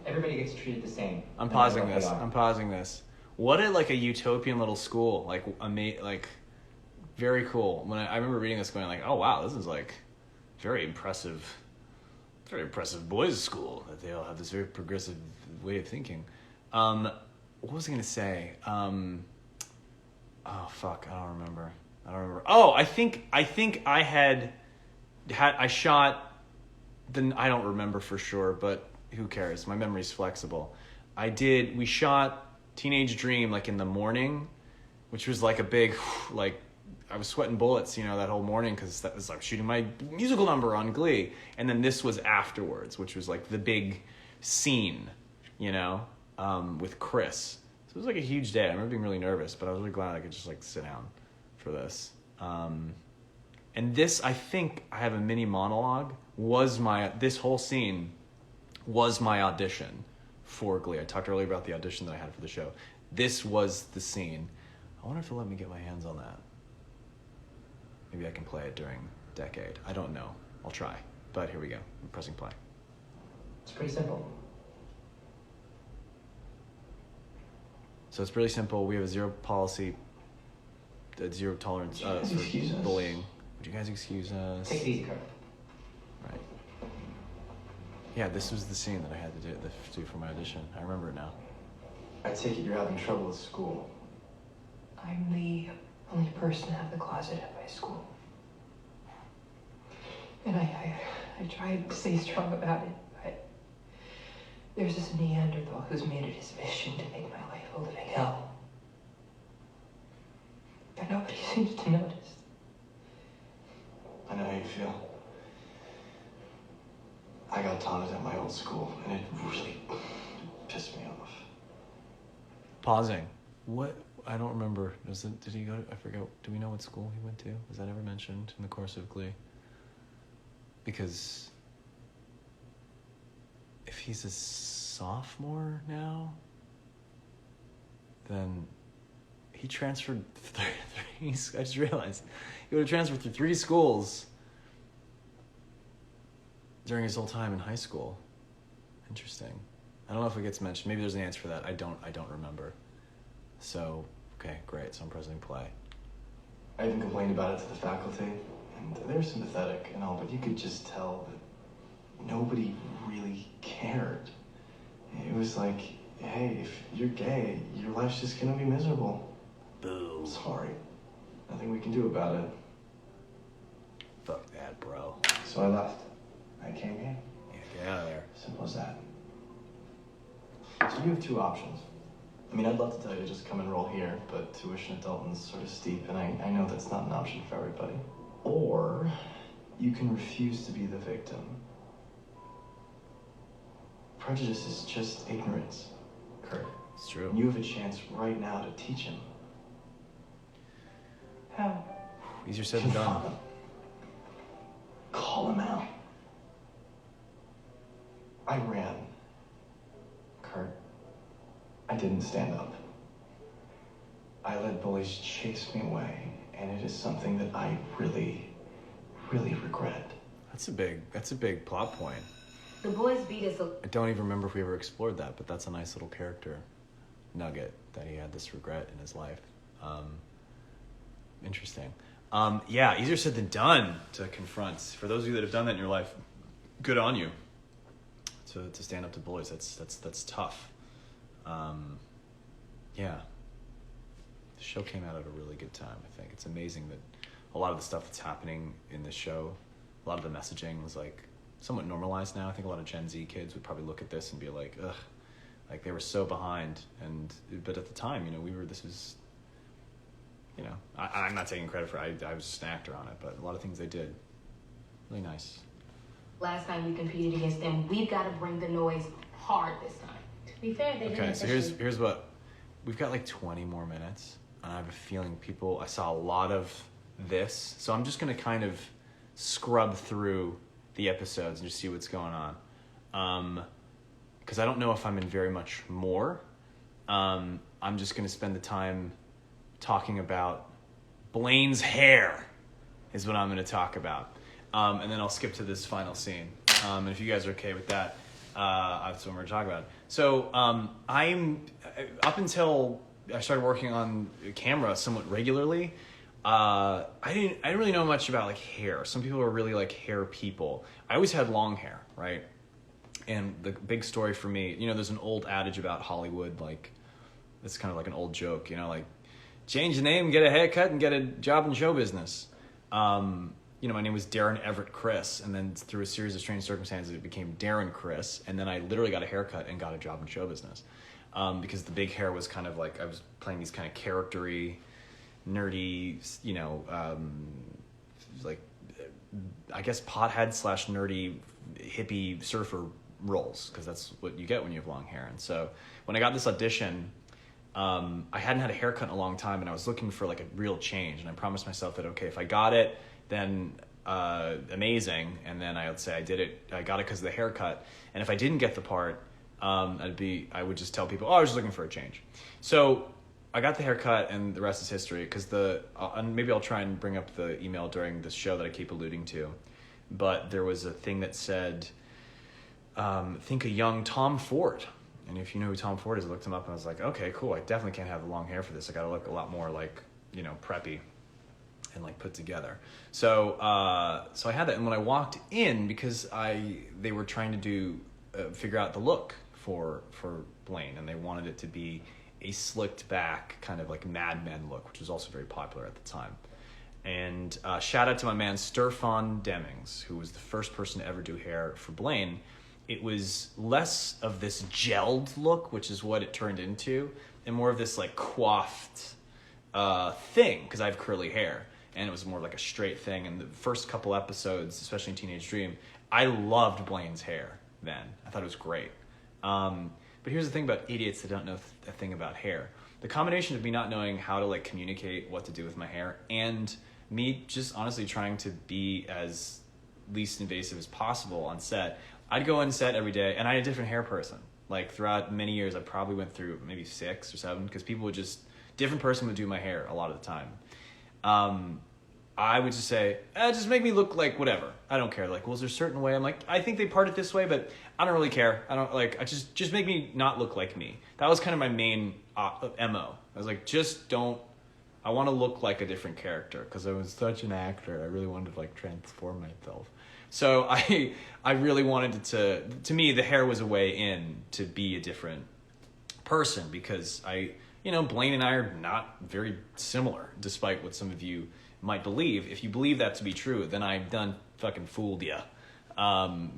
Everybody gets treated the same. I'm pausing No, they this. are. I'm pausing this. What a like a utopian little school. Like very cool. When I remember reading this, going like, oh wow, this is like very impressive boys' school that they all have this very progressive way of thinking. What was I gonna say? Oh fuck, I don't remember. Oh, I think I shot. Then I don't remember for sure, but who cares? My memory's flexible. We shot Teenage Dream like in the morning, which was like a big, like, I was sweating bullets, that whole morning because that was like shooting my musical number on Glee. And then this was afterwards, which was like the big scene, with Criss. So it was like a huge day. I remember being really nervous, but I was really glad I could just like sit down for this. And this, I think I have a mini monologue, this whole scene was my audition for Glee. I talked earlier about the audition that I had for the show. This was the scene. I wonder if they'll let me get my hands on that. Maybe I can play it during Decade. I don't know. I'll try. But here we go. I'm pressing play. It's pretty simple. So it's really simple. We have a zero policy, zero tolerance for excuse us? bullying. Would you guys excuse us? Take it easy, Kurt. Right. Yeah, this was the scene that I had to do for my audition. I remember it now. I take it you're having trouble with school. I'm the only person to have the closet at my school. And I tried to stay strong about it, but there's this Neanderthal who's made it his mission to make my life a living hell. But nobody seems to notice. I know how you feel. I got taunted at my old school, and it really pissed me off. Pausing. What? I don't remember. Did he go to, I forget. Do we know what school he went to? Was that ever mentioned in the course of Glee? Because if he's a sophomore now, then he transferred three. I just realized he would have transferred through 3 schools during his whole time in high school. Interesting. I don't know if it gets mentioned. Maybe there's an answer for that. I don't remember. So, okay, great. So I'm pressing play. I even complained about it to the faculty, and they were sympathetic and all, but you could just tell that nobody really cared. It was like, hey, if you're gay, your life's just gonna be miserable. Boo. Sorry. Nothing we can do about it. Fuck that, bro. So I left. I came here. Yeah, get out of there. Simple as that. So you have 2 options. I mean, I'd love to tell you to just come enroll here, but tuition at Dalton's sort of steep, and I know that's not an option for everybody. Or you can refuse to be the victim. Prejudice is just ignorance, Kurt. It's true. And you have a chance right now to teach him. How? Easier said than done. Call him out. I ran. Kurt. I didn't stand up. I let bullies chase me away, and it is something that I really, really regret. That's a big plot point. The boys beat us. I don't even remember if we ever explored that, but that's a nice little character nugget that he had this regret in his life. Interesting. Yeah, easier said than done to confront. For those of you that have done that in your life, good on you. To stand up to bullies, that's tough. Yeah. The show came out at a really good time, I think. It's amazing that a lot of the stuff that's happening in this show, a lot of the messaging was like somewhat normalized now. I think a lot of Gen Z kids would probably look at this and be like, ugh, Like they were so behind, but at the time, this was, I'm not taking credit for it. I was just an actor on it, but a lot of things they did, really nice. Last time we competed against them, we've got to bring the noise hard this time. To be fair, they didn't. Okay, so here's what, we've got like 20 more minutes, and I have a feeling I saw a lot of this, so I'm just gonna kind of scrub through the episodes and just see what's going on. Because I don't know if I'm in very much more. I'm just going to spend the time talking about Blaine's hair is what I'm going to talk about. And then I'll skip to this final scene. And if you guys are okay with that, that's what we're going to talk about. So I'm, up until I started working on camera somewhat regularly, I didn't really know much about like hair. Some people are really like hair people. I always had long hair, right? And the big story for me, there's an old adage about Hollywood, like, it's kind of like an old joke, like, change the name, get a haircut, and get a job in show business. My name was Darren Criss, and then through a series of strange circumstances, it became Darren Criss, and then I literally got a haircut and got a job in show business. Because the big hair was kind of like, I was playing these kind of charactery, nerdy, like, I guess pothead / nerdy hippie surfer roles, because that's what you get when you have long hair. And so when I got this audition, I hadn't had a haircut in a long time, and I was looking for like a real change, and I promised myself that, okay, if I got it, then amazing, and then I would say I got it because of the haircut, and if I didn't get the part, I would just tell people, I was just looking for a change. So I got the haircut, and the rest is history, because and maybe I'll try and bring up the email during this show that I keep alluding to, but there was a thing that said, think a young Tom Ford. And if you know who Tom Ford is, I looked him up and I was like, okay, cool. I definitely can't have the long hair for this. I got to look a lot more like, preppy and like put together. So I had that. And when I walked in, because they were trying to figure out the look for Blaine, and they wanted it to be a slicked back kind of like Mad Men look, which was also very popular at the time. And shout out to my man Sturfon Demings, who was the first person to ever do hair for Blaine. It was less of this gelled look, which is what it turned into, and more of this like coiffed thing, because I have curly hair, and it was more like a straight thing. And the first couple episodes, especially in Teenage Dream, I loved Blaine's hair then. I thought it was great. But here's the thing about idiots that don't know a thing about hair. The combination of me not knowing how to like communicate what to do with my hair, and me just honestly trying to be as least invasive as possible on set. I'd go on set every day, and I had a different hair person. Like, throughout many years, I probably went through maybe 6 or 7, because people would different person would do my hair a lot of the time. I would just say, just make me look like whatever. I don't care. Like, well, is there a certain way? I'm like, I think they part it this way, but I don't really care. I don't, like, just make me not look like me. That was kind of my main MO. I was like, I want to look like a different character, because I was such an actor. I really wanted to, like, transform myself. So I really wanted to me, the hair was a way in to be a different person, because Blaine and I are not very similar, despite what some of you might believe. If you believe that to be true, then I've done fucking fooled you.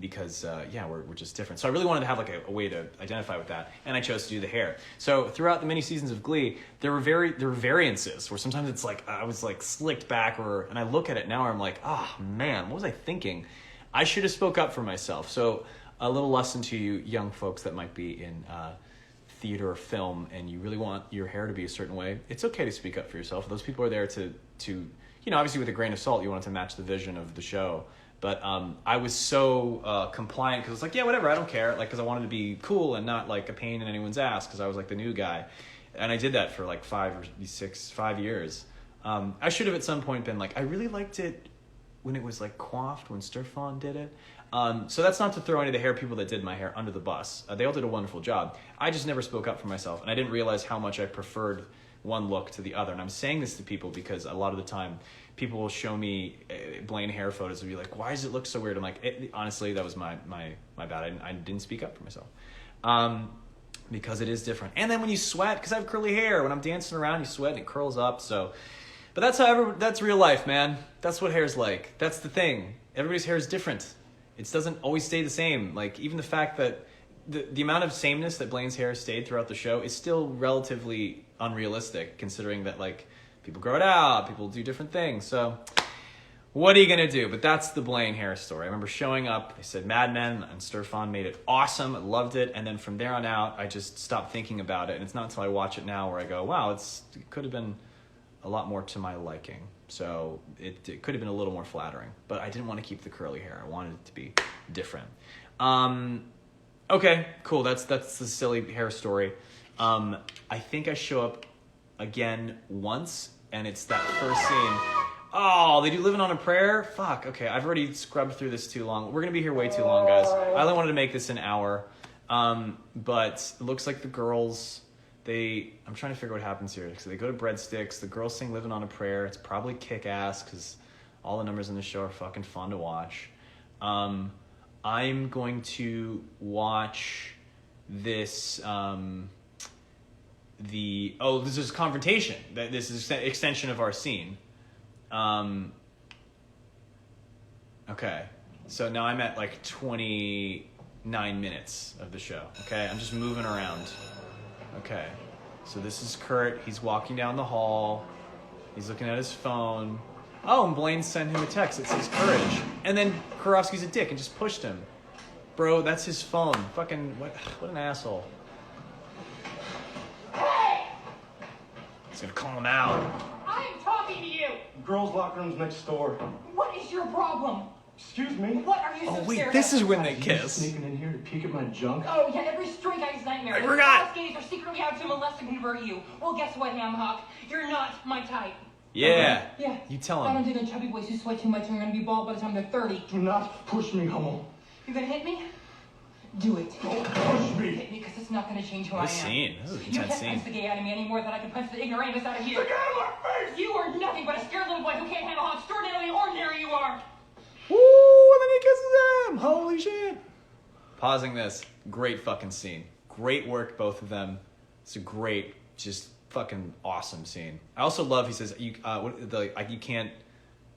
Because we're just different. So I really wanted to have like a way to identify with that, and I chose to do the hair. So throughout the many seasons of Glee, there were variances where sometimes it's like I was like slicked back, and I look at it now and I'm like, man, what was I thinking? I should have spoke up for myself. So a little lesson to you young folks that might be in theater or film, and you really want your hair to be a certain way. It's okay to speak up for yourself. Those people are there to obviously with a grain of salt, you want it to match the vision of the show. But I was so compliant, because I was like, yeah, whatever, I don't care. Like, because I wanted to be cool and not like a pain in anyone's ass, because I was like the new guy. And I did that for like 5 years. I should have at some point been like, I really liked it when it was like coiffed, when Sturfon did it. So that's not to throw any of the hair people that did my hair under the bus. They all did a wonderful job. I just never spoke up for myself, and I didn't realize how much I preferred one look to the other. And I'm saying this to people because a lot of the time people will show me Blaine hair photos and be like, why does it look so weird? I'm like, honestly, that was my bad. I didn't speak up for myself. Because it is different. And then when you sweat, because I have curly hair, when I'm dancing around, you sweat and it curls up. So, but that's real life, man. That's what hair's like. That's the thing. Everybody's hair is different. It doesn't always stay the same. Like, even the fact that the amount of sameness that Blaine's hair stayed throughout the show is still relatively unrealistic, considering that like people grow it out, people do different things. So what are you gonna do? But that's the Blaine hair story. I remember showing up. They said Mad Men and Stefan made it awesome. I loved it, and then from there on out, I just stopped thinking about it. And it's not until I watch it now where I go, wow, it could have been a lot more to my liking. So it could have been a little more flattering. But I didn't want to keep the curly hair. I wanted it to be different. Okay, cool. That's the silly hair story. I think I show up again once, and it's that first scene. Oh, they do Living on a Prayer? Fuck, okay, I've already scrubbed through this too long. We're gonna be here way too long, guys. I only wanted to make this an hour. But it looks like the girls, I'm trying to figure out what happens here. So they go to Breadsticks, the girls sing Living on a Prayer. It's probably kick-ass, because all the numbers in the show are fucking fun to watch. I'm going to watch this, this is confrontation. This is an extension of our scene. Okay, so now I'm at like 29 minutes of the show. Okay, I'm just moving around. Okay, so this is Kurt. He's walking down the hall. He's looking at his phone. Oh, and Blaine sent him a text that says courage. And then Karofsky's a dick and just pushed him. Bro, that's his phone. Fucking, what an asshole. Hey! He's gonna call him out. I'm talking to you! Girls' locker room's next door. What is your problem? Excuse me? What are you so Oh, wait, scared this of? is when they You kiss. sneaking in here to peek at my junk? Oh, yeah, every straight guy's nightmare. I Those forgot. gays are secretly out to molest and convert you. Well, guess what, Hamhawk? You're not my type. Yeah. Yeah. You tell I don't him. dig on chubby boys who sweat too much and are gonna be bald by the time they're 30. Do not push me, homo. You gonna hit me? Do it. Don't push me. Hit me, because it's not gonna change who I am. This scene. This is an You intense can't scene. punch the gay out of me any more than I can punch the ignoramus out of you. Get out of my face! You are nothing but a scared little boy who can't handle how extraordinarily ordinary you are. Woo! And then he kisses him! Holy shit! Pausing this. Great fucking scene. Great work, both of them. It's a great, just fucking awesome scene. I also love, he says, you can't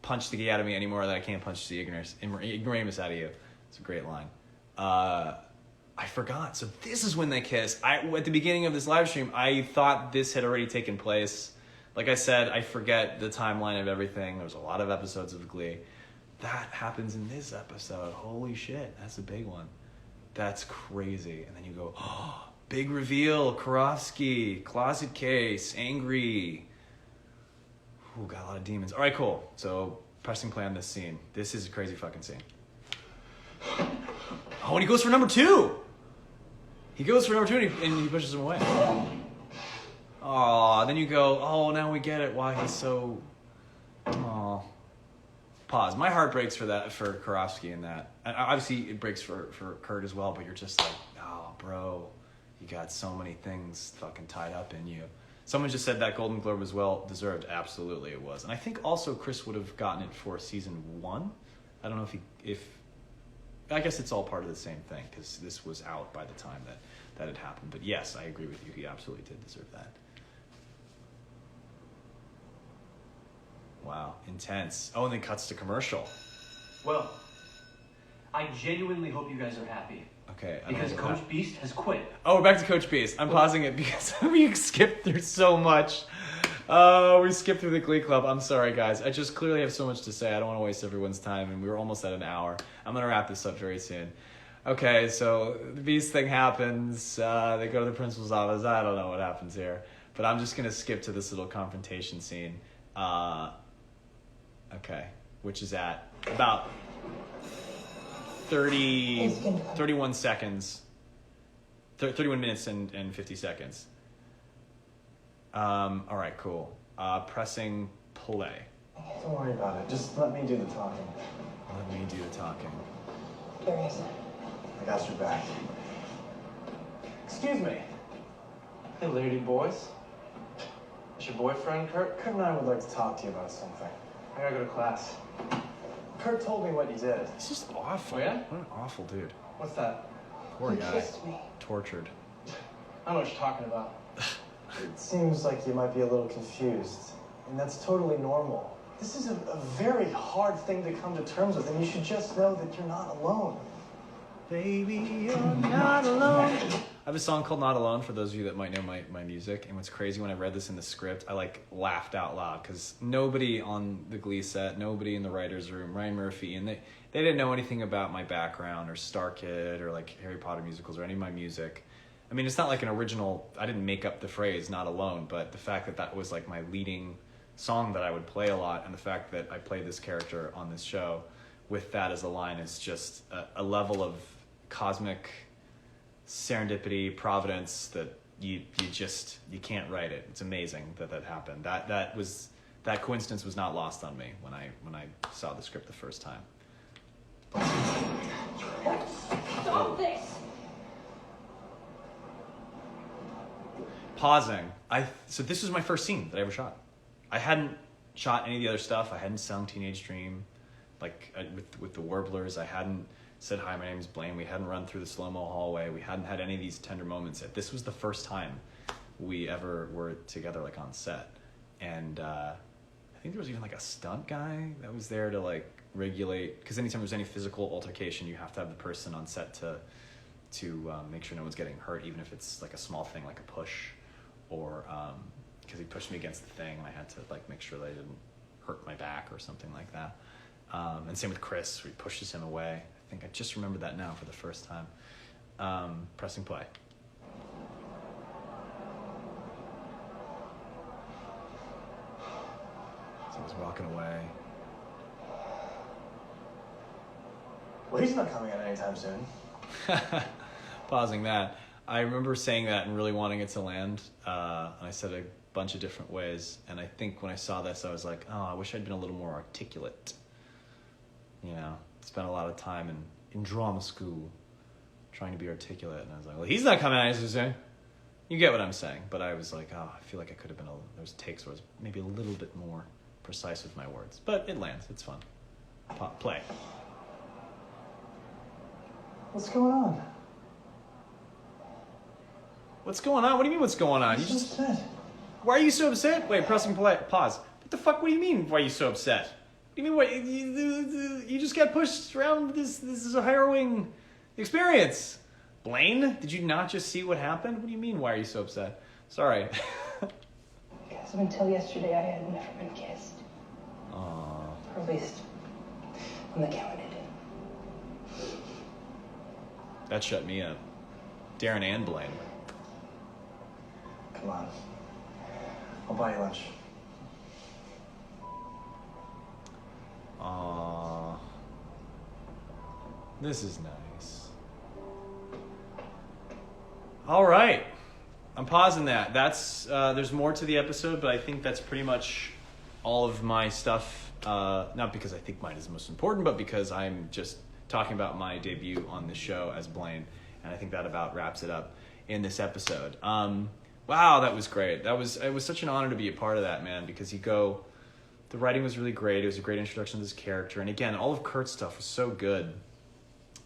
punch the gay out of me anymore than I can't punch the ignoramus out of you. It's a great line. I forgot. So this is when they kiss. At the beginning of this live stream, I thought this had already taken place. Like I said, I forget the timeline of everything. There was a lot of episodes of Glee. That happens in this episode. Holy shit, that's a big one. That's crazy. And then you go, oh, big reveal, Karofsky, closet case, angry. Ooh, got a lot of demons. All right, cool. So pressing play on this scene. This is a crazy fucking scene. Oh, and he goes for number 2. He goes for number 2 and he pushes him away. Oh, then you go, oh, now we get it. Why he's so... Oh. Pause. My heart breaks for Karofsky in that. And obviously it breaks for Kurt as well, but you're just like, oh, bro, you got so many things fucking tied up in you. Someone just said that Golden Globe was well deserved. Absolutely it was. And I think also Chris would have gotten it for season 1. I don't know if I guess it's all part of the same thing, because this was out by the time that it happened. But yes, I agree with you. He absolutely did deserve that. Wow, intense. Oh, and then cuts to commercial. Well, I genuinely hope you guys are happy. Okay. Because Coach Beast has quit. Oh, we're back to Coach Beast. I'm pausing it because we skipped through so much. We skipped through the Glee Club. I'm sorry, guys. I just clearly have so much to say. I don't want to waste everyone's time, and we were almost at an hour. I'm going to wrap this up very soon. Okay, so the Beast thing happens. They go to the principal's office. I don't know what happens here. But I'm just going to skip to this little confrontation scene. Okay, which is at about 31 seconds. 31 minutes and 50 seconds. All right, cool. Pressing play. Don't worry about it. Just let me do the talking. Let me do the talking. Curious. I got your back. Excuse me. Hey, lady boys. Is your boyfriend, Kurt? Kurt and I would like to talk to you about something. I gotta go to class. Kurt told me what you did. This is awful. Oh, yeah? What an awful dude. What's that? Poor guy. Kissed me. Tortured. I don't know what you're talking about. It seems like you might be a little confused, and that's totally normal. This is a very hard thing to come to terms with, and you should just know that you're not alone. Baby, you're not alone. I have a song called Not Alone for those of you that might know my music. And what's crazy, when I read this in the script, I like laughed out loud because nobody on the Glee set, nobody in the writer's room, Ryan Murphy, and they didn't know anything about my background or Star Kid or like Harry Potter musicals or any of my music. I mean, it's not like an original, I didn't make up the phrase Not Alone, but the fact that that was like my leading song that I would play a lot, and the fact that I played this character on this show with that as a line is just a level of cosmic serendipity, providence that you can't write it. It's amazing that happened. That coincidence was not lost on me when I saw the script the first time. Stop this! Pausing. So this was my first scene that I ever shot. I hadn't shot any of the other stuff. I hadn't sung Teenage Dream, like with the Warblers. I hadn't said, "Hi, my name is Blaine." We hadn't run through the slow-mo hallway. We hadn't had any of these tender moments. This was the first time we ever were together, like on set. And I think there was even like a stunt guy that was there to like regulate, because anytime there's any physical altercation, you have to have the person on set to make sure no one's getting hurt, even if it's like a small thing like a push, or because he pushed me against the thing and I had to like make sure that I didn't hurt my back or something like that. And same with Chris, where he pushes him away. I think I just remembered that now for the first time. Pressing play. So I was walking away. Well, he's not coming out anytime soon. Pausing that. I remember saying that and really wanting it to land. And I said a bunch of different ways. And I think when I saw this, I was like, oh, I wish I'd been a little more articulate. You know, spent a lot of time in drama school trying to be articulate. And I was like, well, he's not coming out anytime soon. You get what I'm saying. But I was like, oh, I feel like I could have been there's takes where I was maybe a little bit more precise with my words. But it lands. It's fun. Play. What's going on? What's going on? What do you mean what's going on? I'm so upset. Why are you so upset? Wait, pressing play. Pause. What the fuck? What do you mean? Why are you so upset? What do you mean? What you just got pushed around? This is a harrowing experience. Blaine, did you not just see what happened? What do you mean? Why are you so upset? Sorry. Because until yesterday, I had never been kissed. Aww. Or at least on the counted. That shut me up. Darren and Blaine. Come on. I'll buy you lunch. Aww. This is nice. All right. I'm pausing that. That's there's more to the episode, but I think that's pretty much all of my stuff. Not because I think mine is the most important, but because I'm just talking about my debut on the show as Blaine, and I think that about wraps it up in this episode. Wow, that was great. It was such an honor to be a part of that, man, because the writing was really great. It was a great introduction to this character, and again, all of Kurt's stuff was so good,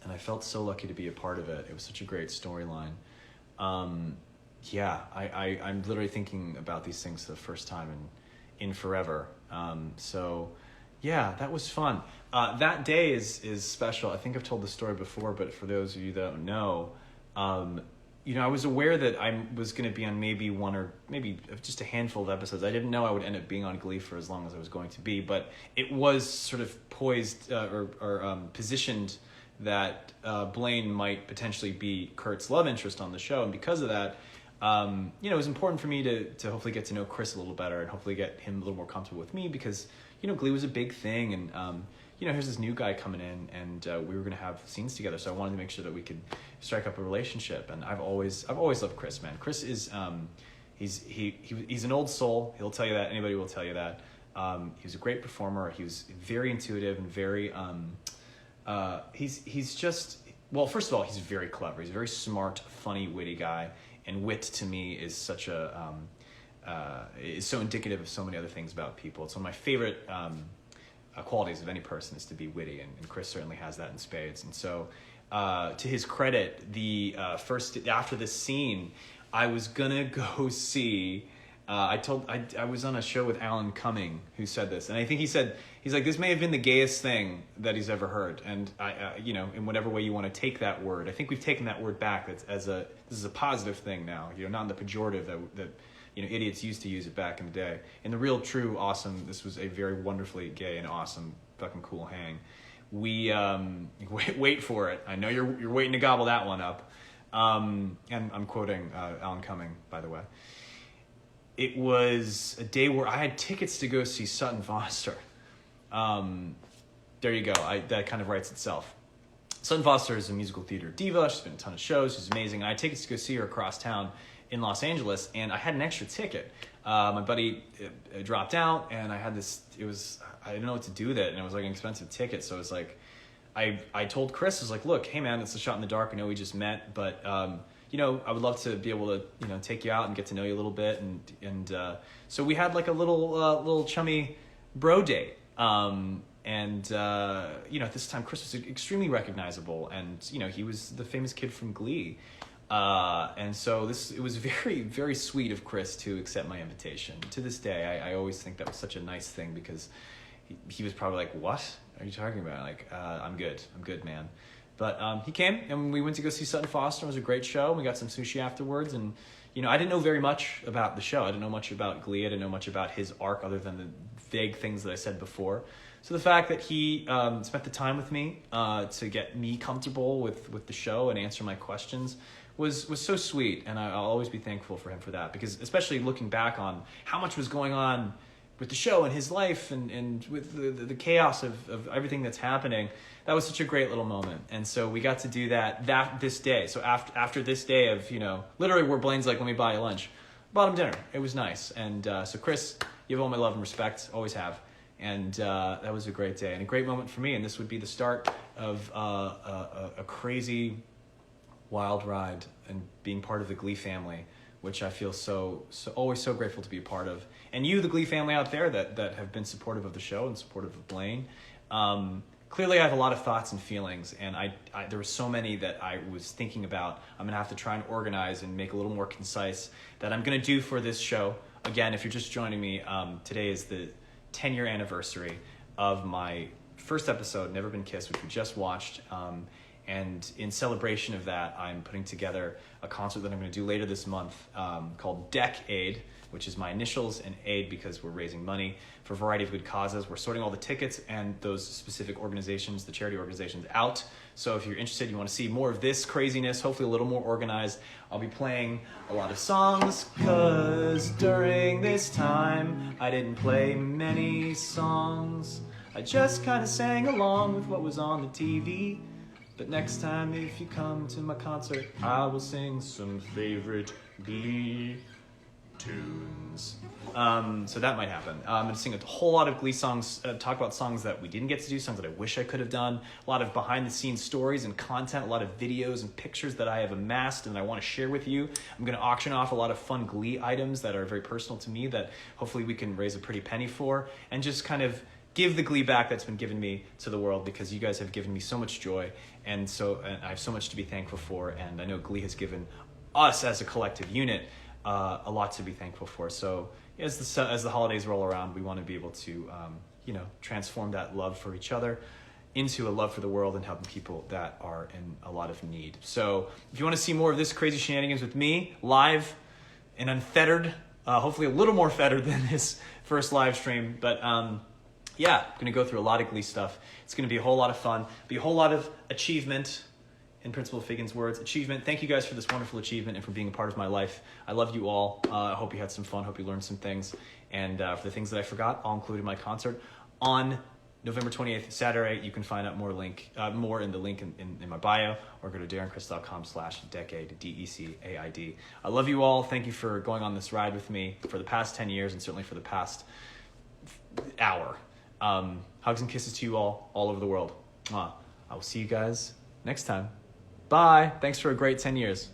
and I felt so lucky to be a part of it. It was such a great storyline. Yeah, I'm literally thinking about these things for the first time in forever. So yeah, that was fun. That day is special. I think I've told the story before, but for those of you that don't know, I was aware that I was going to be on maybe one or maybe just a handful of episodes. I didn't know I would end up being on Glee for as long as I was going to be, but it was sort of poised or positioned that Blaine might potentially be Kurt's love interest on the show, and because of that, it was important for me to hopefully get to know Chris a little better and hopefully get him a little more comfortable with me, because Glee was a big thing, and here's this new guy coming in, and we were going to have scenes together, so I wanted to make sure that we could strike up a relationship. And I've always loved Chris, man. Chris is he's an old soul. He'll tell you that. Anybody will tell you that. He was a great performer. He was very intuitive and very he's just, well, first of all, he's very clever. He's a very smart, funny, witty guy, and wit to me is such is so indicative of so many other things about people. It's one of my favorite qualities of any person is to be witty, and Chris certainly has that in spades. And so, to his credit, after this scene, I was gonna go see I was on a show with Alan Cumming who said this, and I think he's like, this may have been the gayest thing that he's ever heard, and in whatever way you want to take that word, I think we've taken that word back. This is a positive thing now, not in the pejorative that idiots used to use it back in the day. In the real, true, awesome, this was a very wonderfully gay and awesome, fucking cool hang. We wait for it. I know you're waiting to gobble that one up. And I'm quoting Alan Cumming, by the way. It was a day where I had tickets to go see Sutton Foster. There you go. That kind of writes itself. Sutton Foster is a musical theater diva. She's been in a ton of shows. She's amazing. I had tickets to go see her across town in Los Angeles, and I had an extra ticket. My buddy dropped out, and I had this. I didn't know what to do with it, and it was like an expensive ticket. So it was like, I told Chris, I was like, look, hey man, it's a shot in the dark. I know we just met, but I would love to be able to take you out and get to know you a little bit, and so we had like a little chummy bro date. At this time Chris was extremely recognizable, and he was the famous kid from Glee. And so it was very, very sweet of Chris to accept my invitation. To this day, I always think that was such a nice thing, because he was probably like, what are you talking about? Like, I'm good, man. But he came, and we went to go see Sutton Foster. It was a great show. We got some sushi afterwards, and I didn't know very much about the show. I didn't know much about Glee. I didn't know much about his arc other than the vague things that I said before. So the fact that he spent the time with me to get me comfortable with the show and answer my questions was so sweet, and I'll always be thankful for him for that, because especially looking back on how much was going on with the show and his life and with the chaos of everything that's happening, that was such a great little moment. And so we got to do that this day. So after this day of, literally where Blaine's like, let me buy you lunch, bought him dinner. It was nice. And so Chris, you have all my love and respect, always have. And that was a great day and a great moment for me. And this would be the start of a crazy, wild ride and being part of the Glee family, which I feel so always so grateful to be a part of. And you, the Glee family out there that have been supportive of the show and supportive of Blaine. Clearly I have a lot of thoughts and feelings, and I there were so many that I was thinking about. I'm gonna have to try and organize and make a little more concise that I'm gonna do for this show. Again, if you're just joining me, today is the 10-year anniversary of my first episode, Never Been Kissed, which we just watched. And in celebration of that, I'm putting together a concert that I'm going to do later this month called Decade, which is my initials, and aid because we're raising money for a variety of good causes. We're sorting all the tickets and those specific organizations, the charity organizations, out. So if you're interested, you want to see more of this craziness, hopefully a little more organized, I'll be playing a lot of songs, because during this time, I didn't play many songs. I just kind of sang along with what was on the TV. But next time, if you come to my concert, I will sing some favorite Glee tunes. So that might happen. I'm going to sing a whole lot of Glee songs, talk about songs that we didn't get to do, songs that I wish I could have done, a lot of behind-the-scenes stories and content, a lot of videos and pictures that I have amassed and I want to share with you. I'm going to auction off a lot of fun Glee items that are very personal to me that hopefully we can raise a pretty penny for, and just kind of give the Glee back that's been given me to the world, because you guys have given me so much joy, and I have so much to be thankful for, and I know Glee has given us as a collective unit a lot to be thankful for. So as the holidays roll around, we want to be able to transform that love for each other into a love for the world and helping people that are in a lot of need. So if you want to see more of this crazy shenanigans with me, live and unfettered, hopefully a little more fettered than this first live stream, but yeah, I'm going to go through a lot of Glee stuff. It's going to be a whole lot of fun, be a whole lot of achievement, in Principal Figgins' words, achievement. Thank you guys for this wonderful achievement and for being a part of my life. I love you all. I hope you had some fun. Hope you learned some things. And for the things that I forgot, I'll include in my concert on November 28th, Saturday. You can find out more in the link in my bio, or go to darrencriss.com/decade, DECAID. I love you all. Thank you for going on this ride with me for the past 10 years and certainly for the past hour. Hugs and kisses to you all over the world. I will see you guys next time. Bye. Thanks for a great 10 years.